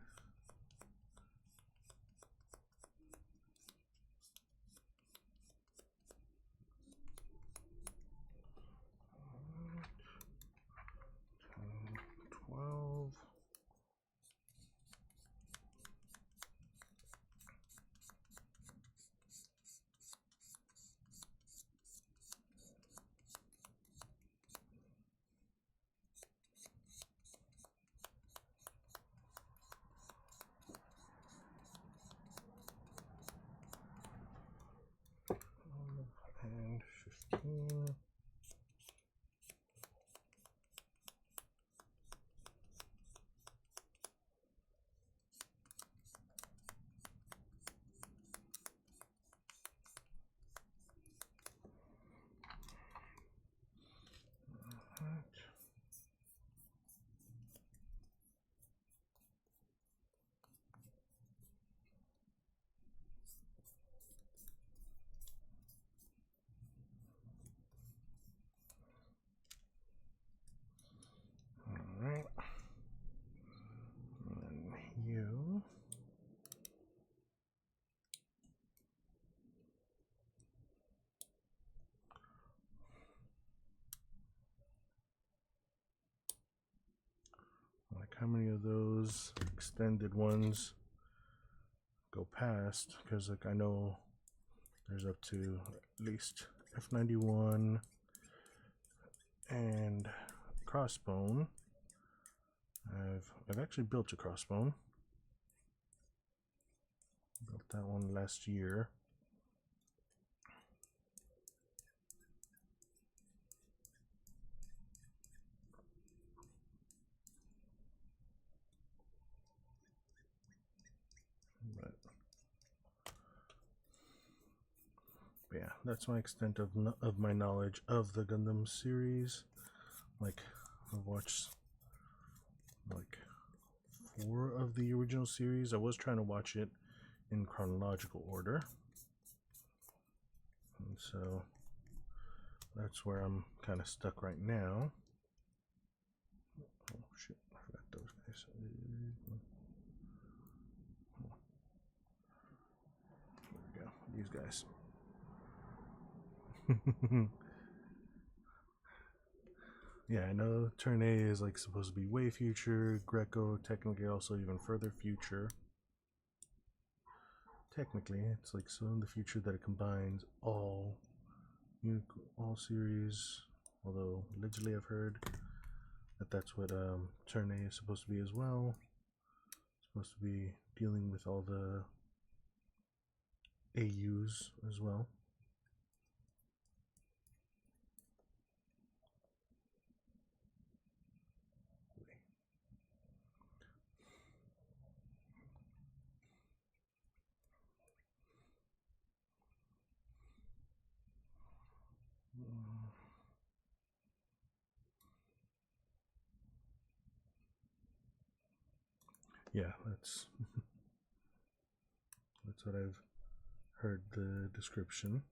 and 15. Alright. And you. Like, how many of those extended ones go past? Because, like, I know there's up to at least F91 and Crossbone. I've actually built a Crossbone. Built that one last year. But yeah, that's my extent of my knowledge of the Gundam series. Like, I've watched like 4 of the original series. I was trying to watch it in chronological order, and so that's where I'm kind of stuck right now. Oh shit, I forgot those guys. There we go, these guys. Yeah, I know Turn A is like supposed to be way future, Greco technically also even further future. Technically, it's like so in the future that it combines all series, although allegedly I've heard that that's what Turn A is supposed to be as well. It's supposed to be dealing with all the AUs as well. Yeah, that's what I've heard the description.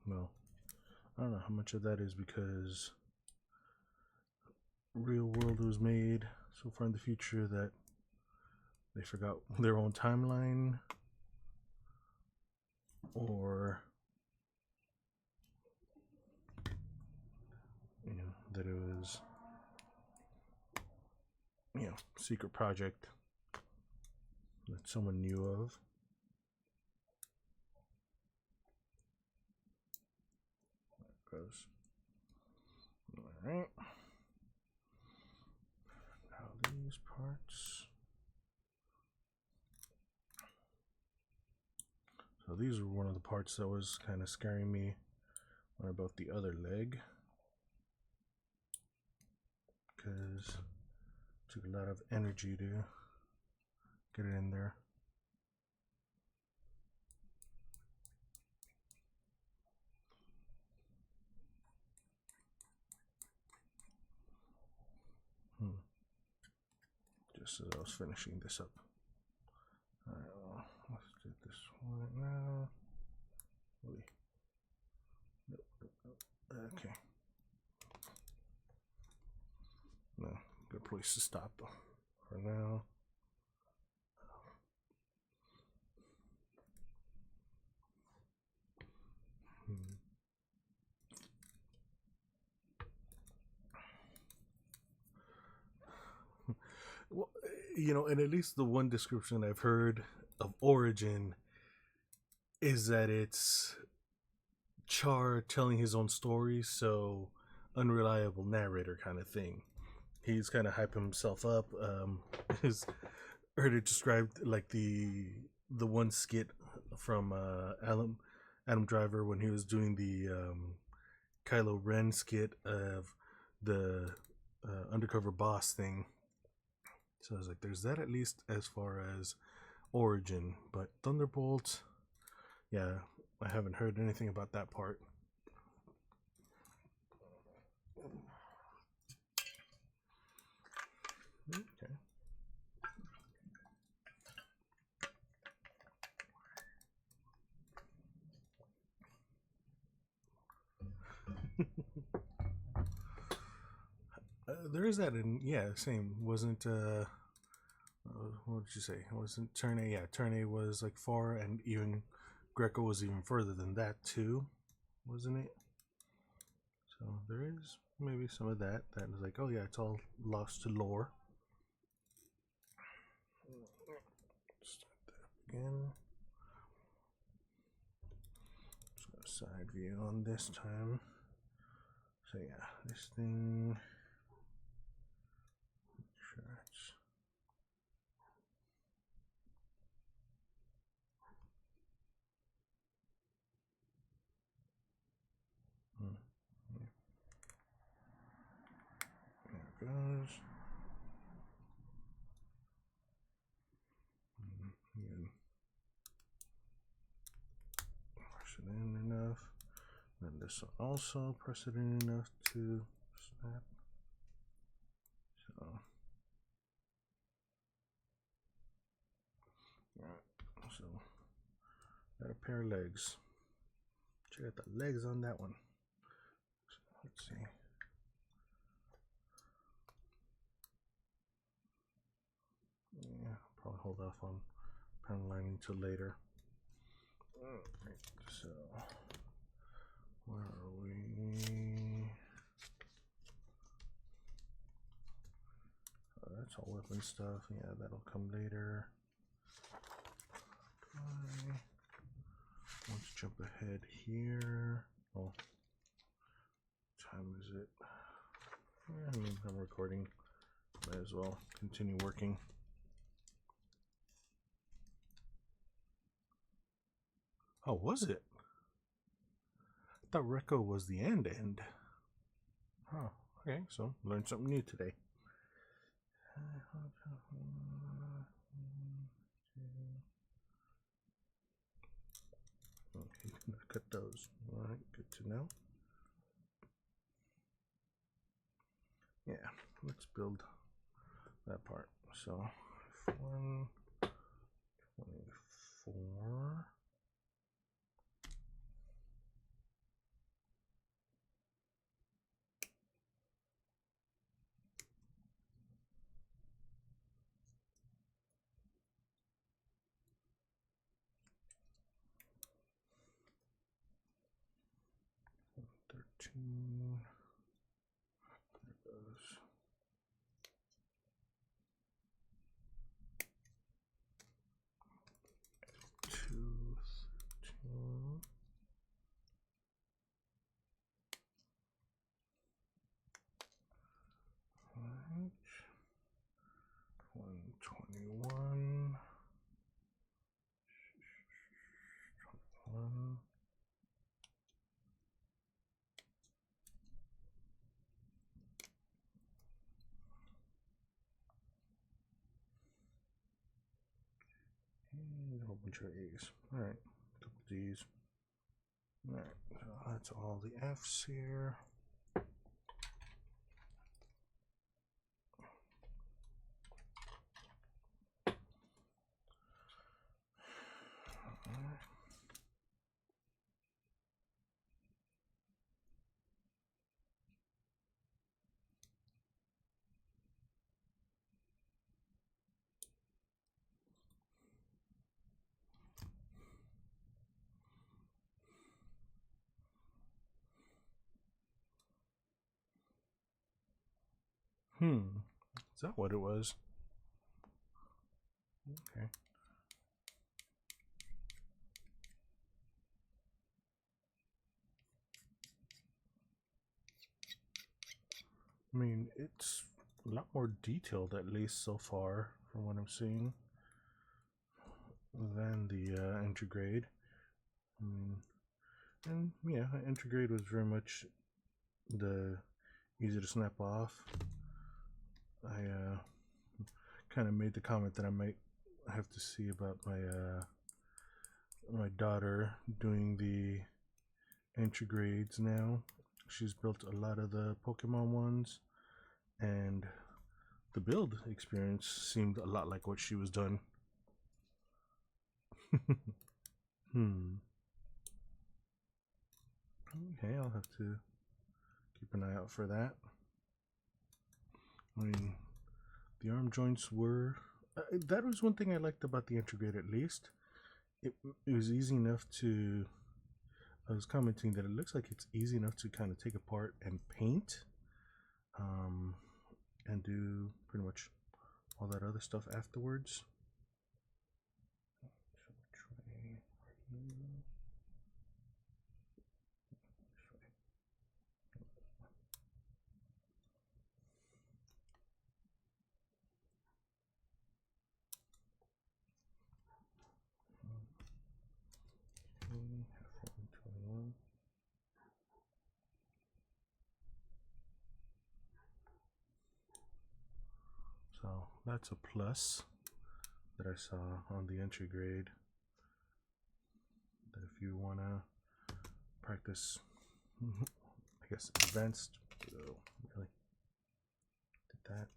Well, I don't know how much of that is because Real World was made so far in the future that they forgot their own timeline, or that it was secret project that someone knew of. There it goes. All right. Now these parts. So these were one of the parts that was kind of scaring me. What about the other leg? Because it took a lot of energy to get it in there. Just as I was finishing this up. Alright, well, let's do this one right now. Okay. No, good place to stop for now. Well, and at least the one description I've heard of Origin is that it's Char telling his own story, so unreliable narrator kind of thing. He's kind of hyping himself up. His heard it described like the one skit from Adam Driver when he was doing the Kylo Ren skit of the undercover boss thing. So I was like, there's that at least as far as Origin, but Thunderbolt, yeah, I haven't heard anything about that part. Okay. There is that in, same. Wasn't, what did you say? It wasn't Turn A. Yeah, Turn A was like 4, and even Greco was even further than that too, wasn't it? So there is maybe some of that is like, oh yeah, it's all lost to lore. Start that again. Just got a side view on this time. So yeah, this thing. Sure, it's this one also, press it in enough to snap. So, alright, so got a pair of legs. Check out the legs on that one. So, let's see. Yeah, probably hold off on panel lining till later. Alright, so where are we? Oh, that's all weapon stuff. Yeah, that'll come later. Okay. Let's jump ahead here. Oh, time is it? Yeah, I mean, I'm recording. Might as well continue working. Oh, was it? I thought Reco was the end. Oh, okay, so learned something new today. Okay, cut those. Alright, good to know. Yeah, let's build that part. So, 124. There goes. Two, 13. Right. 121. 21. And a whole bunch of A's. Alright, a couple D's. Alright, so that's all the F's here. Is that what it was? Okay. I mean, it's a lot more detailed, at least so far, from what I'm seeing, than the Intergrade. And yeah, Intergrade was very much the easy to snap off. I kind of made the comment that I might have to see about my my daughter doing the Intergrades now. She's built a lot of the Pokemon ones, and the build experience seemed a lot like what she was done. Okay, I'll have to keep an eye out for that. I mean, the arm joints were... that was one thing I liked about the Intergrade, at least. It was easy enough to... I was commenting that it looks like it's easy enough to kind of take apart and paint. And do pretty much all that other stuff afterwards. So that's a plus that I saw on the Intergrade. That if you want to practice I guess advanced. Oh, really? Did that?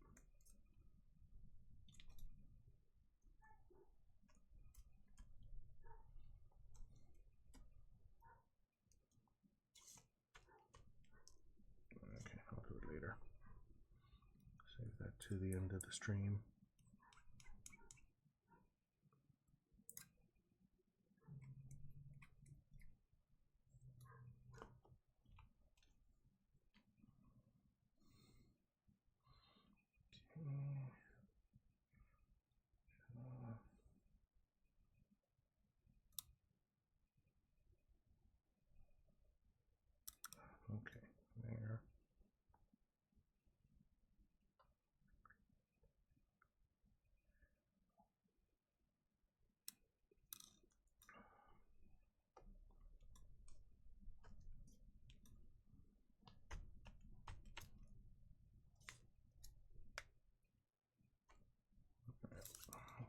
Okay, I'll do it later. Save that to the end of the stream. Okay, there.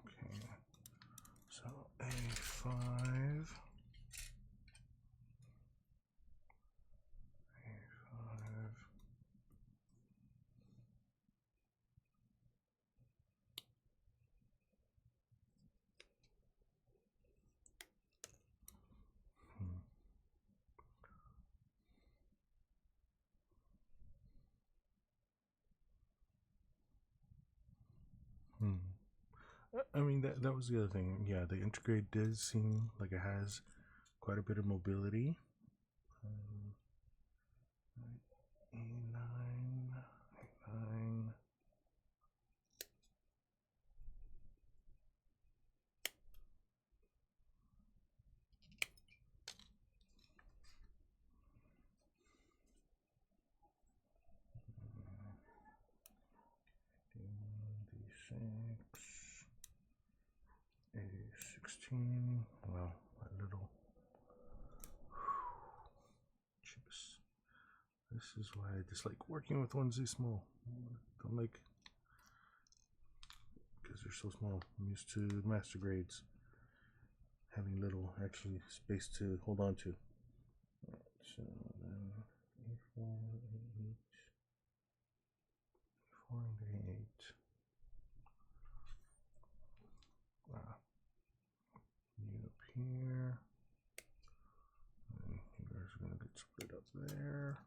Okay, so A5. I mean, that was the other thing. Yeah, the Integrate does seem like it has quite a bit of mobility. A9, A9. D6, A16. Wow, a little. Chips. This is why I dislike working with ones this small. Don't like, because they're so small. I'm used to master grades having little actually space to hold on to. So then A4, A8, A4 and A8. Wow. You up here. And you guys are gonna get split up there.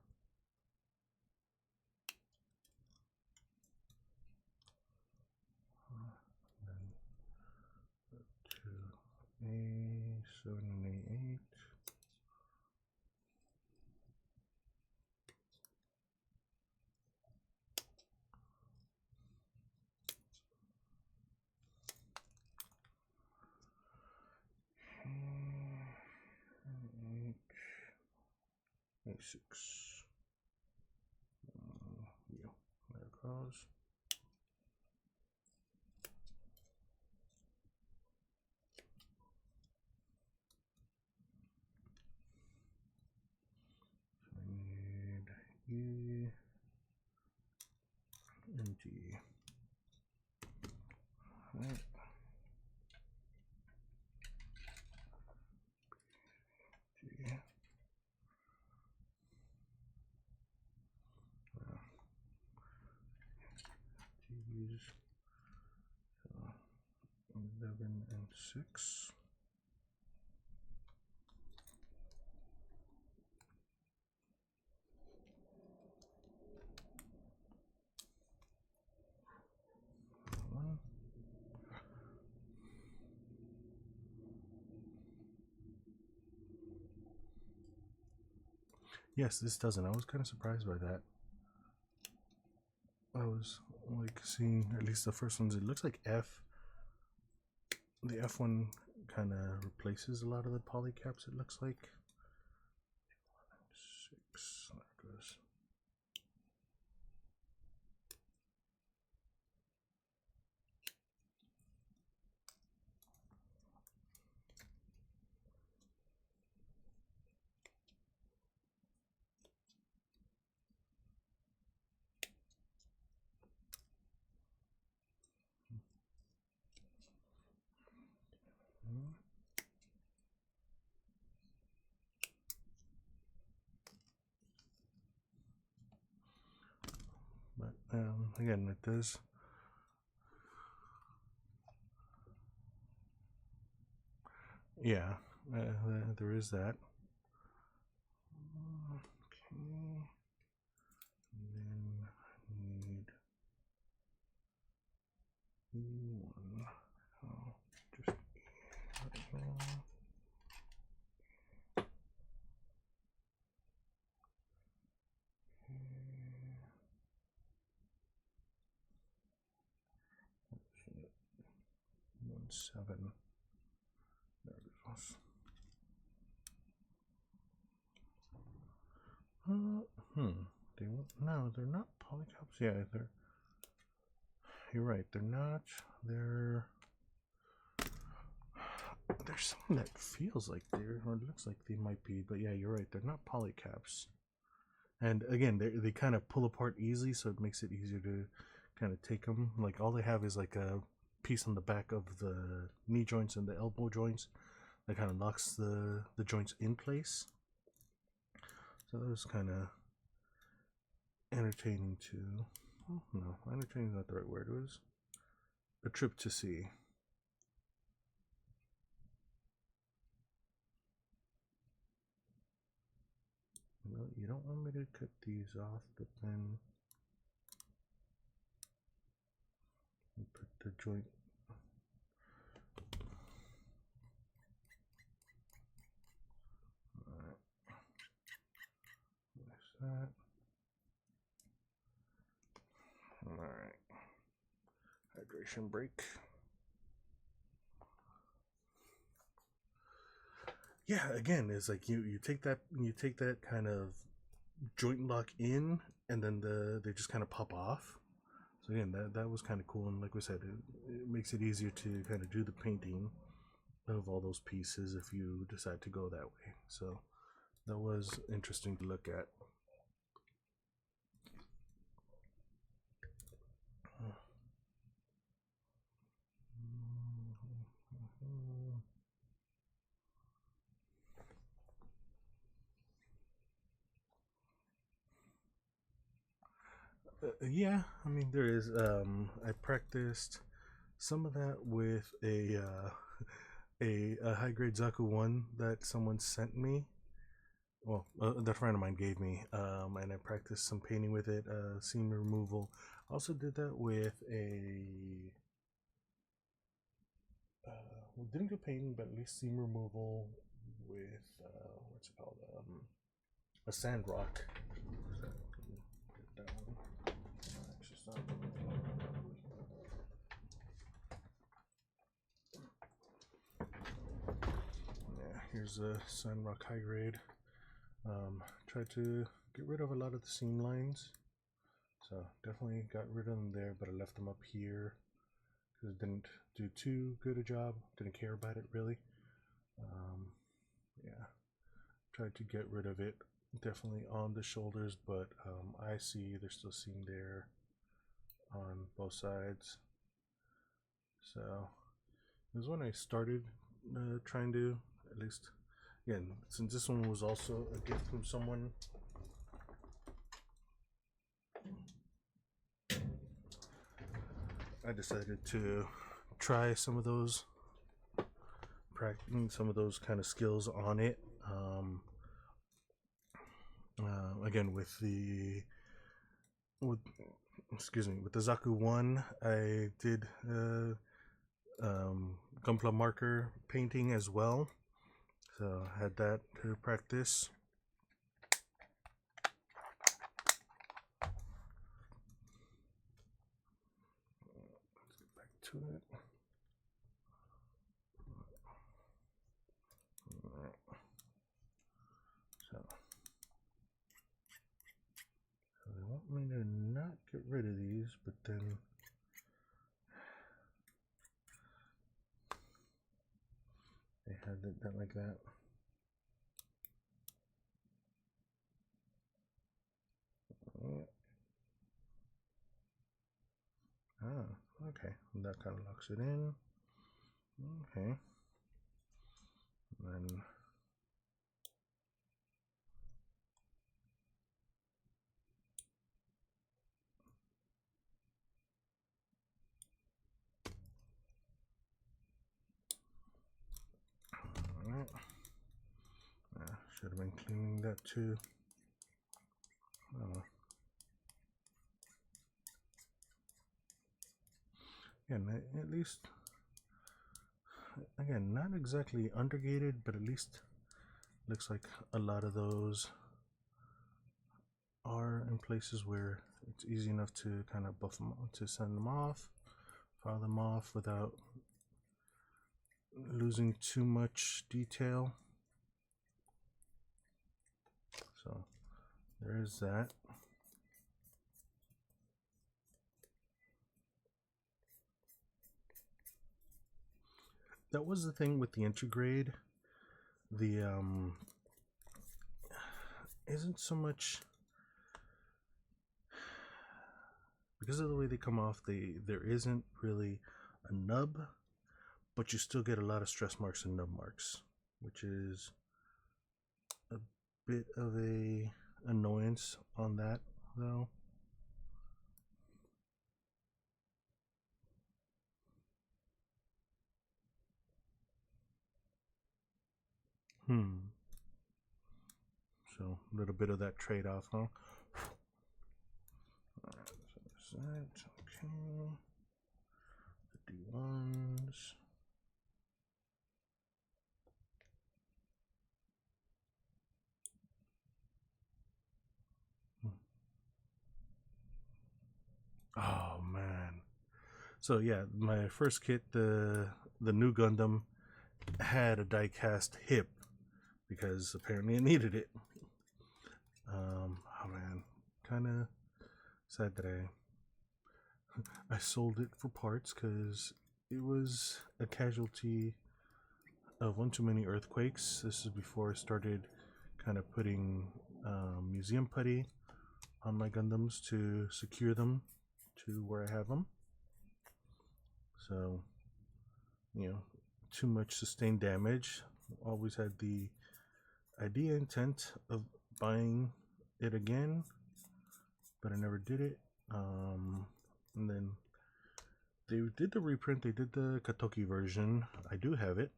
And then to A7 and A8. A6. Yeah, there it goes. So I need E and D. Right. D. D's. So 11 and 6. Yes, this doesn't. I was kind of surprised by that. I was like seeing at least the first ones. It looks like F. The F one kind of replaces a lot of the polycaps. It looks like 6. There it goes. But again, it does. Yeah, there is that. Okay. And then I need E1. Oh, just right now. Okay. 1-7. There it goes. They no, they're not polycaps. Yeah, they're. You're right. They're not. There's something that feels like they're, or looks like they might be, but yeah, you're right. They're not polycaps. And again, they kind of pull apart easily, so it makes it easier to kind of take them. Like all they have is like a piece on the back of the knee joints and the elbow joints that kind of locks the joints in place. So that was kind of entertaining too. Oh, no, entertaining is not the right word. It was a trip to see. Well, you don't want me to cut these off, but then put the joint. Alright. There's that. Alright. Hydration break. Yeah, again, it's like you take that kind of joint lock in, and then they just kind of pop off. So again, that was kind of cool, and like we said, it makes it easier to kind of do the painting of all those pieces if you decide to go that way. So that was interesting to look at. Yeah, I mean there is. I practiced some of that with a high grade Zaku 1 that someone sent me. Well, that a friend of mine gave me, and I practiced some painting with it. Seam removal. Also did that with a. We didn't do painting, but at least seam removal with what's it called? A sand rock. Yeah, here's a sand rock high grade. Tried to get rid of a lot of the seam lines, so definitely got rid of them there, but I left them up here because it didn't do too good a job. Didn't care about it really. Yeah, tried to get rid of it definitely on the shoulders, but I see there's still seam there on both sides. So it was when I started trying to, at least again, since this one was also a gift from someone, I decided to try some of those, practicing some of those kind of skills on it. Again, with the Zaku 1, I did Gunpla marker painting as well, so I had that to practice. Let's get back to it. So they want me to not get rid of these, but then they had it done like that. Ah, okay. That kind of locks it in. Okay. And then Should have been cleaning that too. And at least, again, not exactly undergated, but at least looks like a lot of those are in places where it's easy enough to kind of buff them, to send them off, file them off without losing too much detail. So there is that. That was the thing with the intergrade. The isn't so much because of the way they come off. There isn't really a nub, but you still get a lot of stress marks and nub marks, which is a bit of a annoyance on that though. So a little bit of that trade-off, huh? Alright, so that, okay. The D1s. Oh man. So yeah, my first kit, the new Gundam, had a die-cast hip because apparently it needed it. Oh man, kind of sad that I sold it for parts because it was a casualty of one too many earthquakes. This is before I started kind of putting museum putty on my Gundams to secure them to where I have them. So, you know, too much sustained damage. Always had the idea, intent of buying it again, but I never did it. And then they did the reprint. They did the Katoki version. I do have it,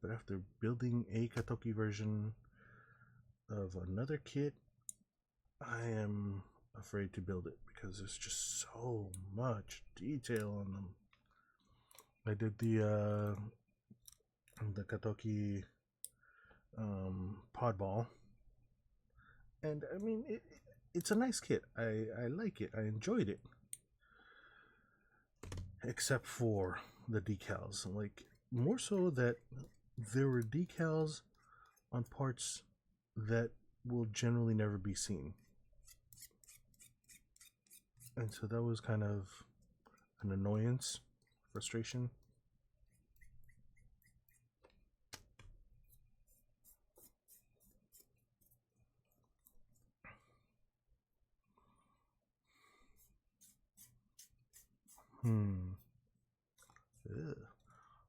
but after building a Katoki version of another kit, I am afraid to build it because there's just so much detail on them. I did the Katoki pod ball, and I mean it's a nice kit. I like it. I enjoyed it, except for the decals. Like more so that there were decals on parts that will generally never be seen, and so that was kind of an annoyance, frustration.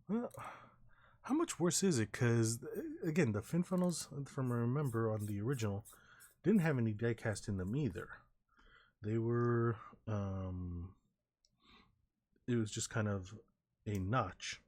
Well, how much worse is it? Because again, the fin funnels, from I remember on the original, didn't have any die cast in them either. They were, it was just kind of a notch.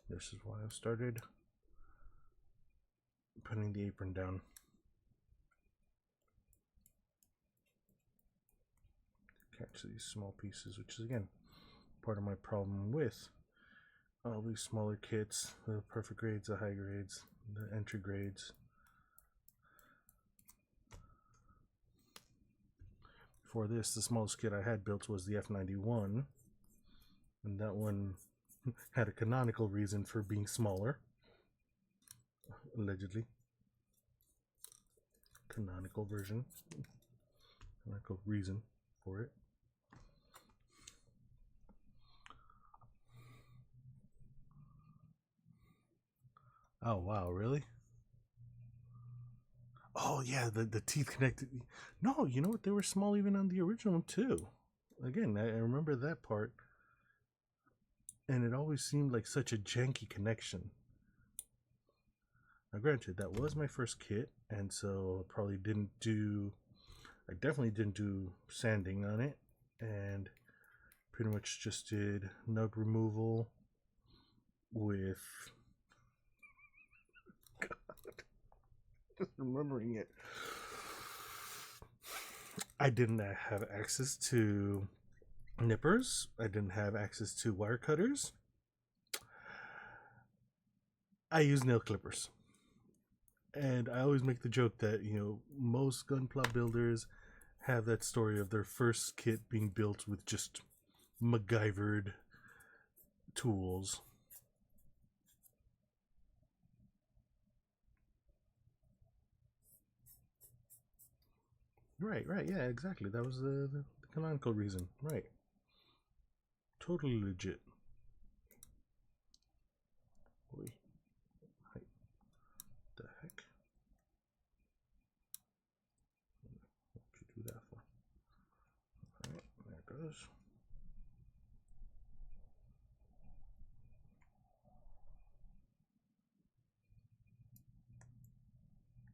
This is why I started putting the apron down. Catch these small pieces, which is again part of my problem with all these smaller kits, the perfect grades, the high grades, the entry grades. For this, the smallest kit I had built was the F91, and that one had a canonical reason for being smaller, allegedly. Canonical version, canonical reason for it. Oh wow, really? Oh yeah, the teeth connected. No, you know what? They were small even on the original one too. Again, I remember that part, and it always seemed like such a janky connection. Now, granted, that was my first kit, and so I probably didn't do. I definitely didn't do sanding on it, and pretty much just did nub removal with. God, just remembering it. I didn't have access to nippers. I didn't have access to wire cutters. I use nail clippers. And I always make the joke that, most gunpla builders have that story of their first kit being built with just MacGyvered tools. Right, yeah, exactly. That was the canonical reason. Right. Totally legit. Holy, what the heck? What did you do that for? Alright, there it goes.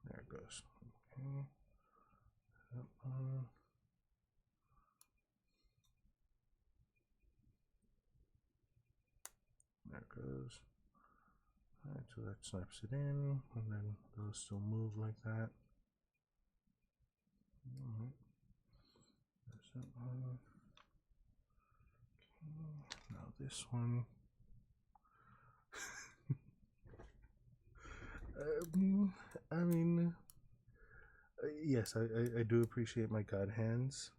There it goes. Okay. That one. There it goes. Alright, so that snaps it in, and then those still move like that. Alright. There's that one. Okay. Now this one. I mean, yes, I do appreciate my god hands.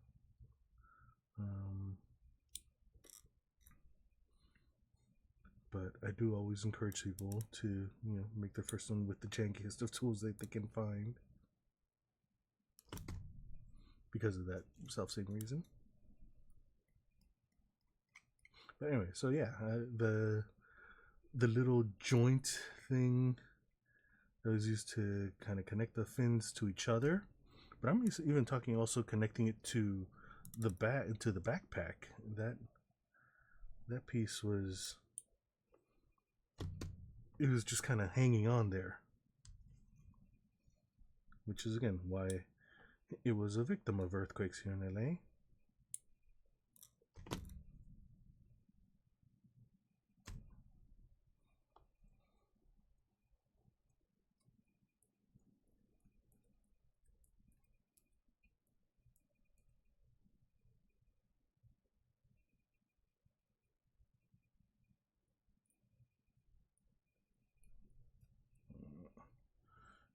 But I do always encourage people to, make their first one with the jankiest of tools that they can find. Because of that self-same reason. But anyway, so yeah, the little joint thing that was used to kind of connect the fins to each other, but I'm even talking also connecting it to the backpack. That piece was, it was just kind of hanging on there, which is again why it was a victim of earthquakes here in LA.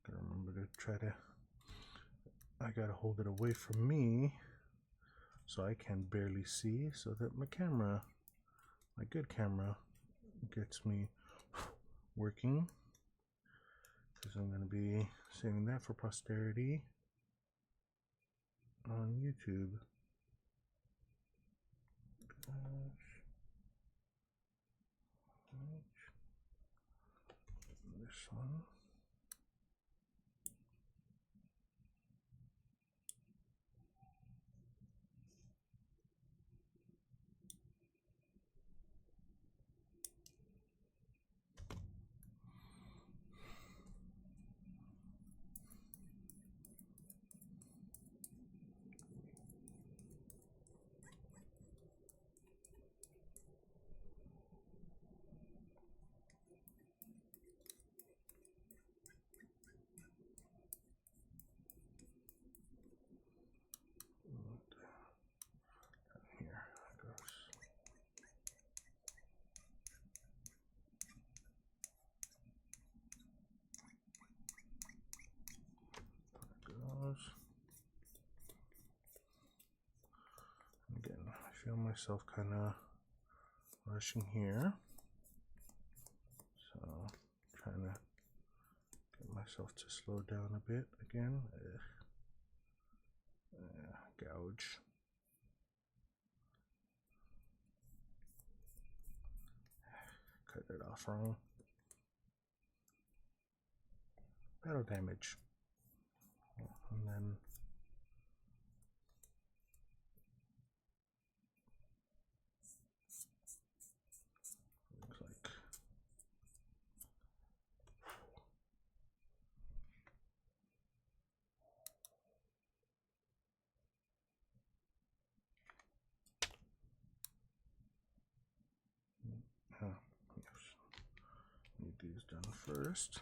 Gotta remember to try to. I gotta hold it away from me so I can barely see, so that my good camera, gets me working. Because I'm gonna be saving that for posterity on YouTube. This one. Again, I feel myself kind of rushing here, so trying to get myself to slow down a bit again. Gouge. Cut it off wrong. battle damage. And then looks like yes. Need these done first.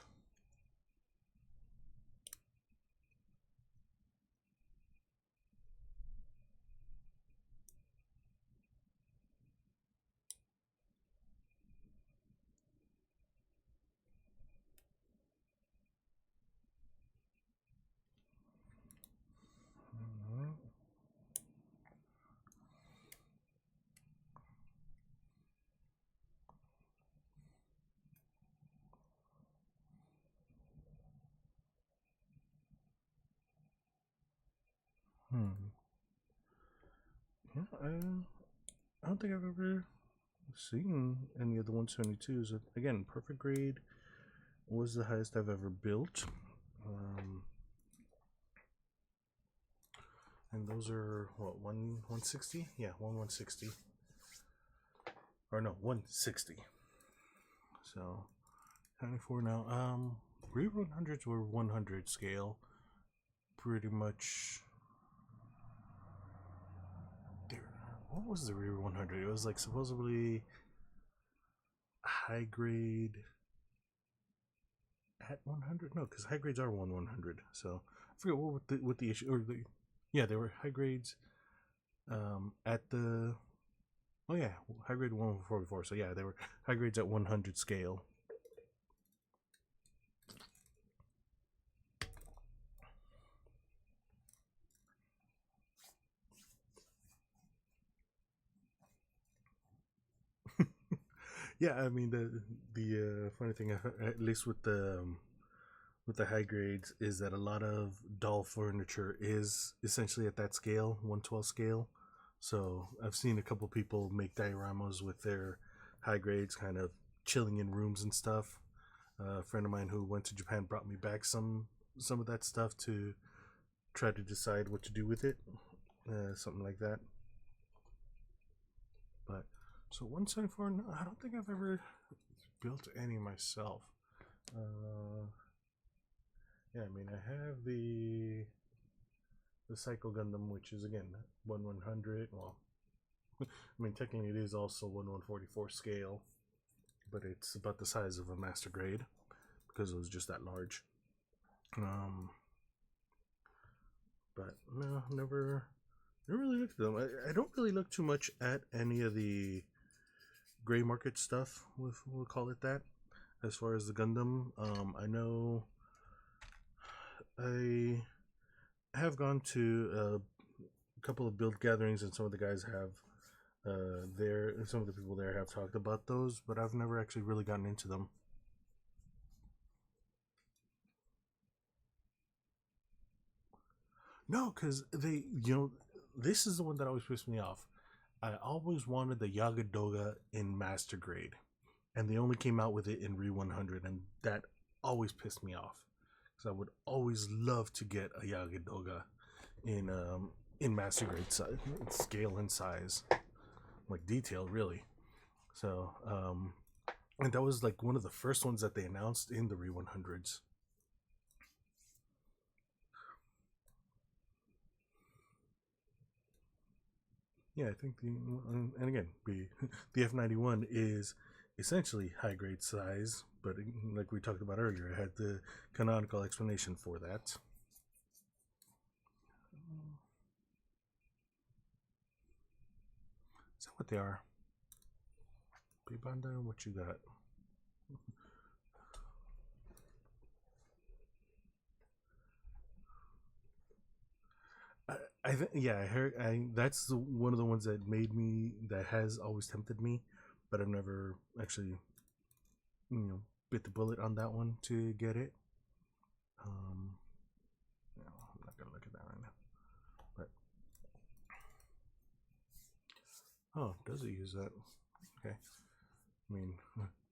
Yeah, I don't think I've ever seen any of the 172s. Again, perfect grade was the highest I've ever built. And those are what, 160? Yeah, 160. Or no, 160. So 94 now. Rear 100s were 100 scale. Pretty much. What was the rear 100? It was like supposedly high grade at 100. No, because high grades are 100. So I forget what the issue, or yeah, they were high grades at the, oh yeah, high grade 144. So yeah, they were high grades at 100 scale. Yeah, I mean the funny thing, at least with the high grades, is that a lot of doll furniture is essentially at that scale, 112 scale. So I've seen a couple people make dioramas with their high grades, kind of chilling in rooms and stuff. A friend of mine who went to Japan brought me back some of that stuff to try to decide what to do with it, something like that. But so 174, no, I don't think I've ever built any myself. Yeah, I mean, I have the Psycho Gundam, which is again 1/100. Well, I mean, technically it is also 1/144 scale, but it's about the size of a master grade because it was just that large. But no, never really looked at them. I don't really look too much at any of the gray market stuff. We'll call it that. As far as the Gundam, I know I have gone to a couple of build gatherings, and some of the guys have some of the people there have talked about those, but I've never actually really gotten into them. No, because they, this is the one that always pissed me off. I always wanted the Yagadoga in Master Grade, and they only came out with it in Re 100, and that always pissed me off. Because I would always love to get a Yagadoga in Master Grade scale and size, like detail, really. So, and that was like one of the first ones that they announced in the Re 100s. Yeah, I think and again, the F91 is essentially high grade size, but like we talked about earlier, I had the canonical explanation for that. Is that what they are? Big Bandai, what you got? I think, yeah, I heard. That's one of the ones that has always tempted me, but I've never actually, bit the bullet on that one to get it. No, I'm not gonna look at that right now. But oh, does it use that? Okay. I mean,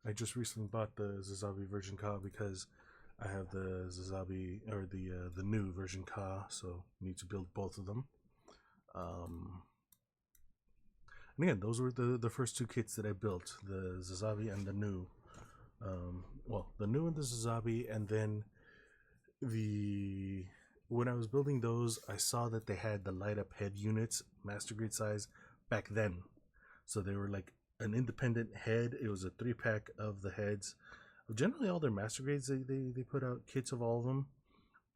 I just recently bought the Zazabi Virgin Ka because I have the Zazabi, or the new version Ka, so need to build both of them. And again, those were the first two kits that I built, the Zazabi and the new. Well, the new and the Zazabi, and then when I was building those, I saw that they had the light up head units, master grade size, back then. So they were like an independent head. It was a 3-pack of the heads. Generally, all their master grades, they put out kits of all of them.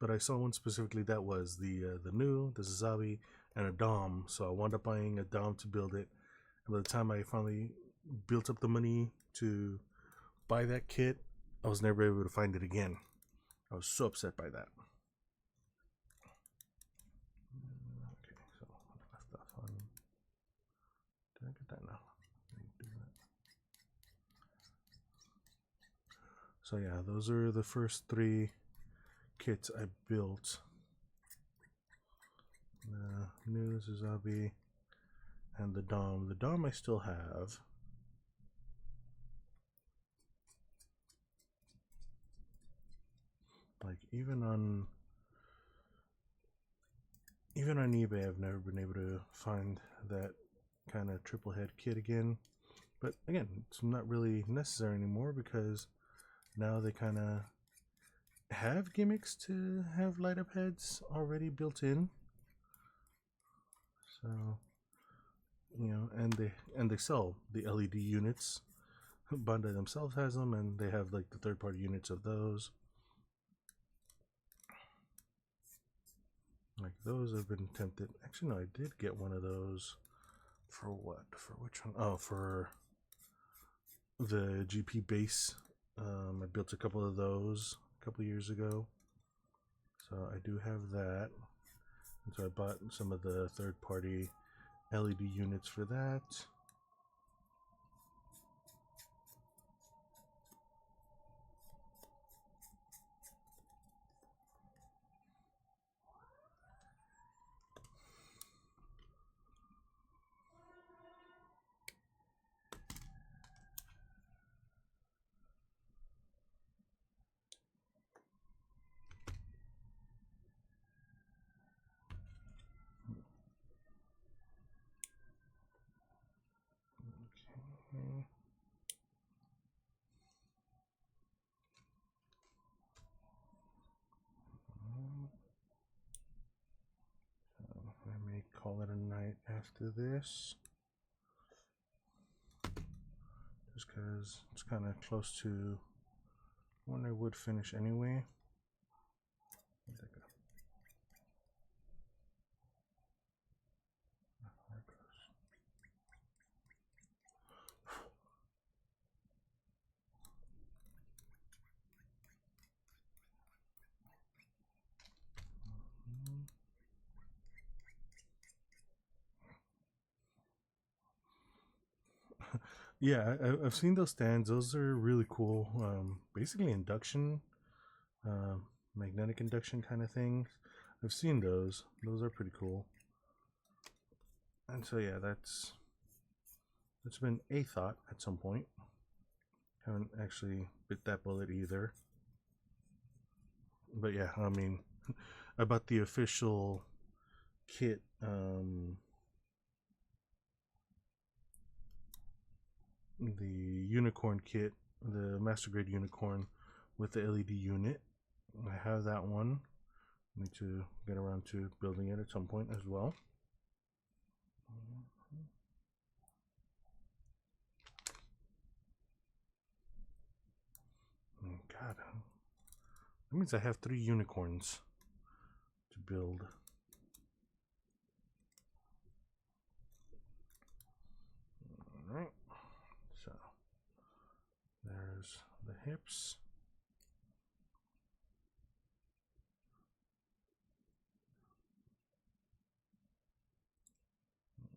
But I saw one specifically that was the new, the Zazabi, and a Dom. So I wound up buying a Dom to build it. And by the time I finally built up the money to buy that kit, I was never able to find it again. I was so upset by that. Okay, so I left off on. Did I get that now? So yeah, those are the first 3 kits I built. The new Zazabi and the Dom. The Dom I still have. Like even on eBay, I've never been able to find that kind of triple head kit again. But again, it's not really necessary anymore because now they kind of have gimmicks to have light up heads already built in. So, you know, and they sell the LED units. Bandai themselves has them, and they have like the third-party units of those. Like those I've been tempted. Actually, no, I did get one of those. For what? For which one? Oh, for the GP base. I built a couple of those a couple years ago, so I do have that. And so I bought some of the third-party LED units for that. I may call it a night after this, just because it's kind of close to when I would finish anyway. Yeah, I've seen those stands. Those are really cool. Basically induction, magnetic induction kind of things. I've seen those. Those are pretty cool. And so yeah, that's been a thought at some point. Haven't actually bit that bullet either. But yeah, I mean, I bought the official kit. The unicorn kit, the master grade unicorn with the LED unit. I have that one. Need to get around to building it at some point as well. God, that means I have 3 unicorns to build. Alright, so there's the hips.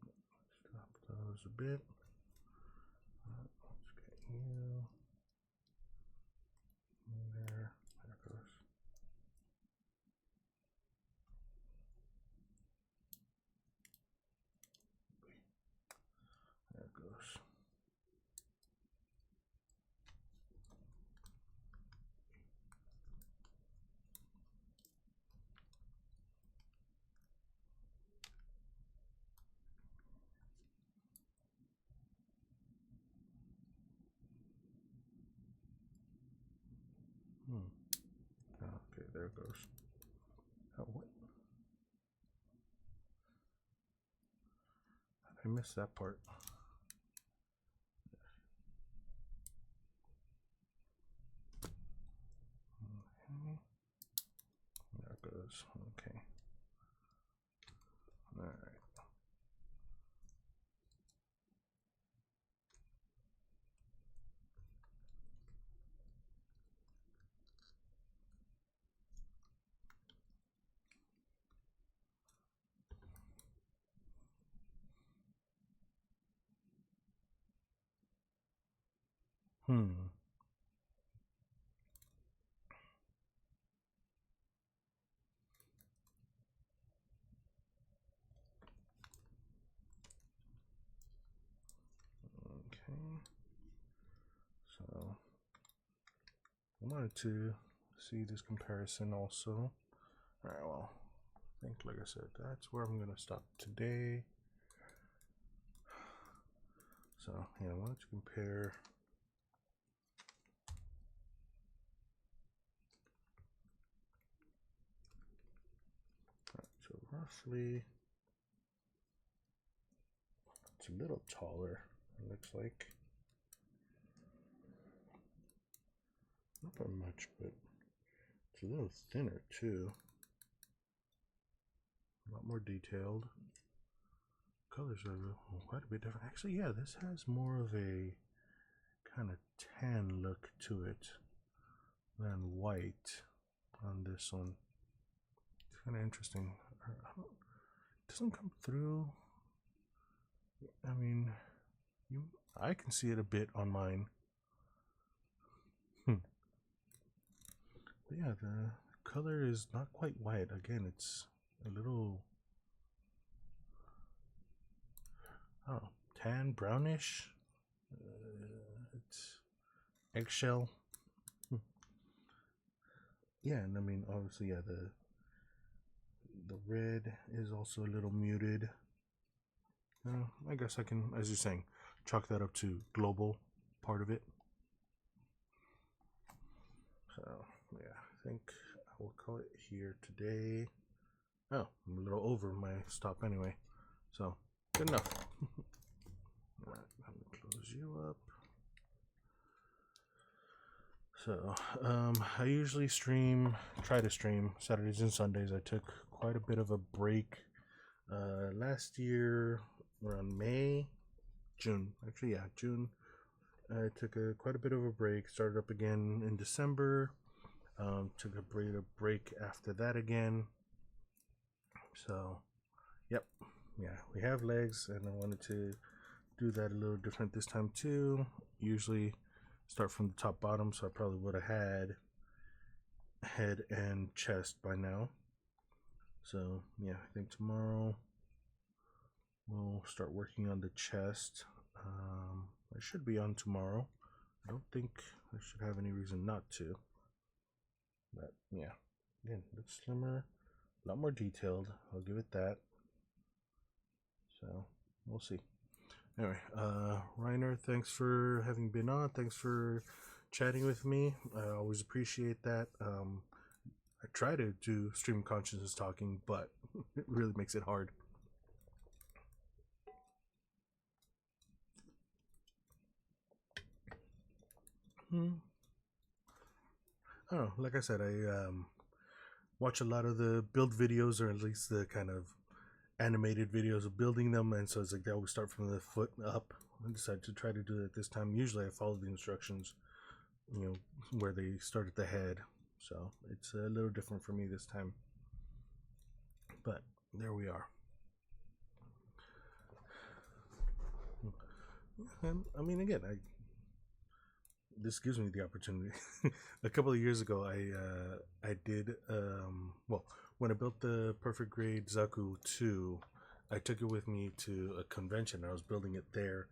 Let's drop those a bit. Let's get you in there. There it goes. There it goes. goes. Oh, what? I missed that part. Okay. There it goes. Okay. All right. Hmm. Okay. So I wanted to see this comparison also. All right. Well, I think, like I said, that's where I'm gonna stop today. So yeah, I wanted to compare. So roughly, it's a little taller, it looks like. Not by much, but it's a little thinner too. A lot more detailed. Colors are quite a bit different. Actually, yeah, this has more of a kind of tan look to it than white on this one. It's kind of interesting. It doesn't come through. I mean, I can see it a bit on mine. But yeah, the color is not quite white. Again, it's a little, I don't know, tan, brownish. It's eggshell. Yeah, and I mean, obviously, yeah, the red is also a little muted. I guess I can, as you're saying, chalk that up to global part of it. So yeah, I think I will call it here today. Oh, I'm a little over my stop anyway, so good enough. All right, let me close you up. So I usually try to stream Saturdays and Sundays. I took quite a bit of a break last year around June. Actually, yeah, June. I took quite a bit of a break. Started up again in December. Took a break after that again. So, yep, yeah, we have legs, and I wanted to do that a little different this time too. Usually start from the top bottom, so I probably would have had head and chest by now. So yeah, I think tomorrow we'll start working on the chest. I should be on tomorrow. I don't think I should have any reason not to. But yeah, again, looks slimmer, a lot more detailed. I'll give it that. So we'll see. Anyway, Reiner, thanks for having been on. Thanks for chatting with me. I always appreciate that. I try to do stream consciousness talking, but it really makes it hard. I don't know. Like I said, I watch a lot of the build videos, or at least the kind of animated videos of building them, and so it's like they always start from the foot up. I decided to try to do it this time. Usually I follow the instructions, where they start at the head, so it's a little different for me this time, but there we are. And I mean, again, this gives me the opportunity. A couple of years ago, I did well, when I built the Perfect Grade Zaku 2, I took it with me to a convention. I was building it there,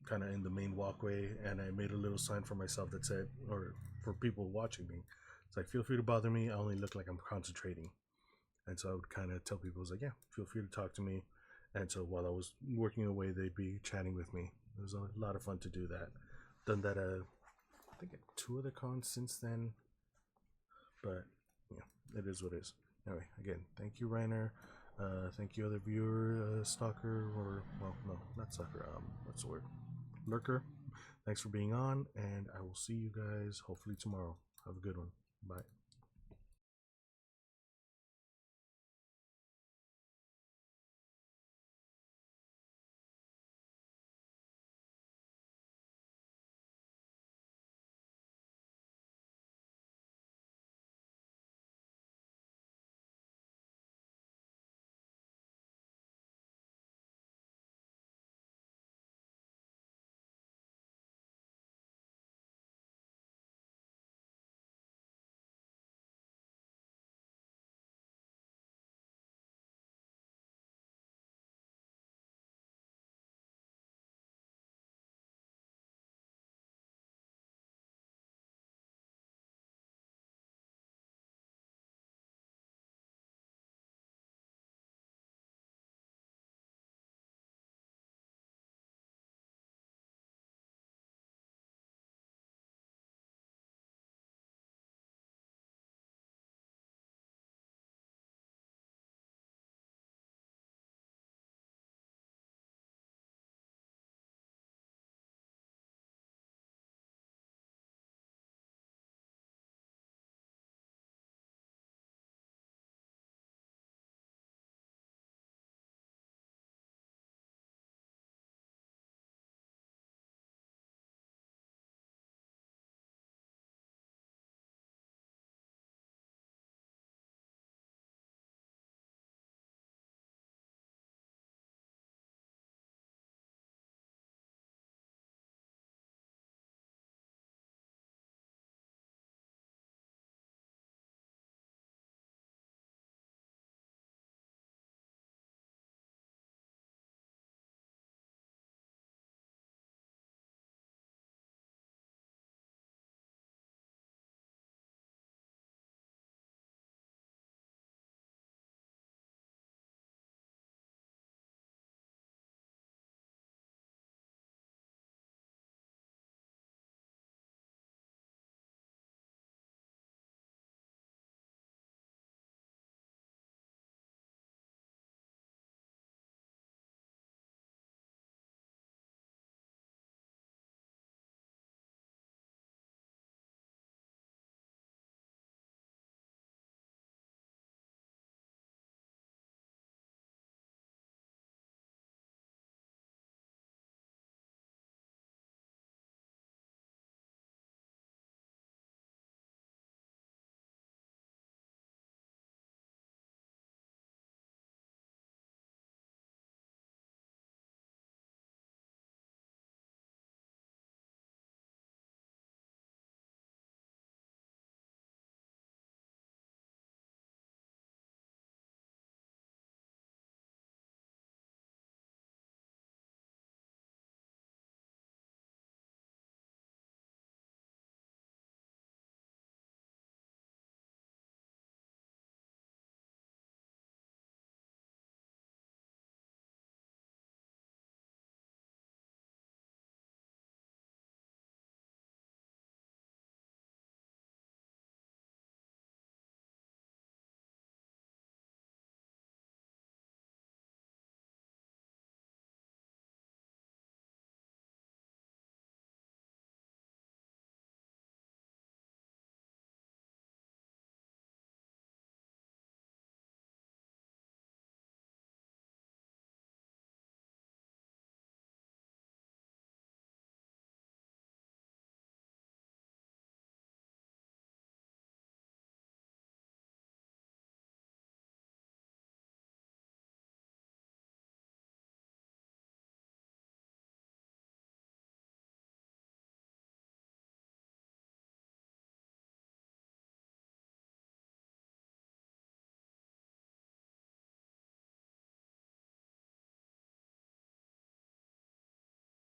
kind of in the main walkway, and I made a little sign for myself that said, or for people watching me, it's like, feel free to bother me. I only look like I'm concentrating. And so I would kind of tell people, it's like, yeah, feel free to talk to me. And so while I was working away, they'd be chatting with me. It was a lot of fun to do that. Done that I think at 2 other cons since then. But yeah, it is what it is. Anyway, again, thank you, Reiner. Thank you, other viewer, stalker, or, well, no, not stalker. What's the word? Lurker. Thanks for being on, and I will see you guys hopefully tomorrow. Have a good one. Bye.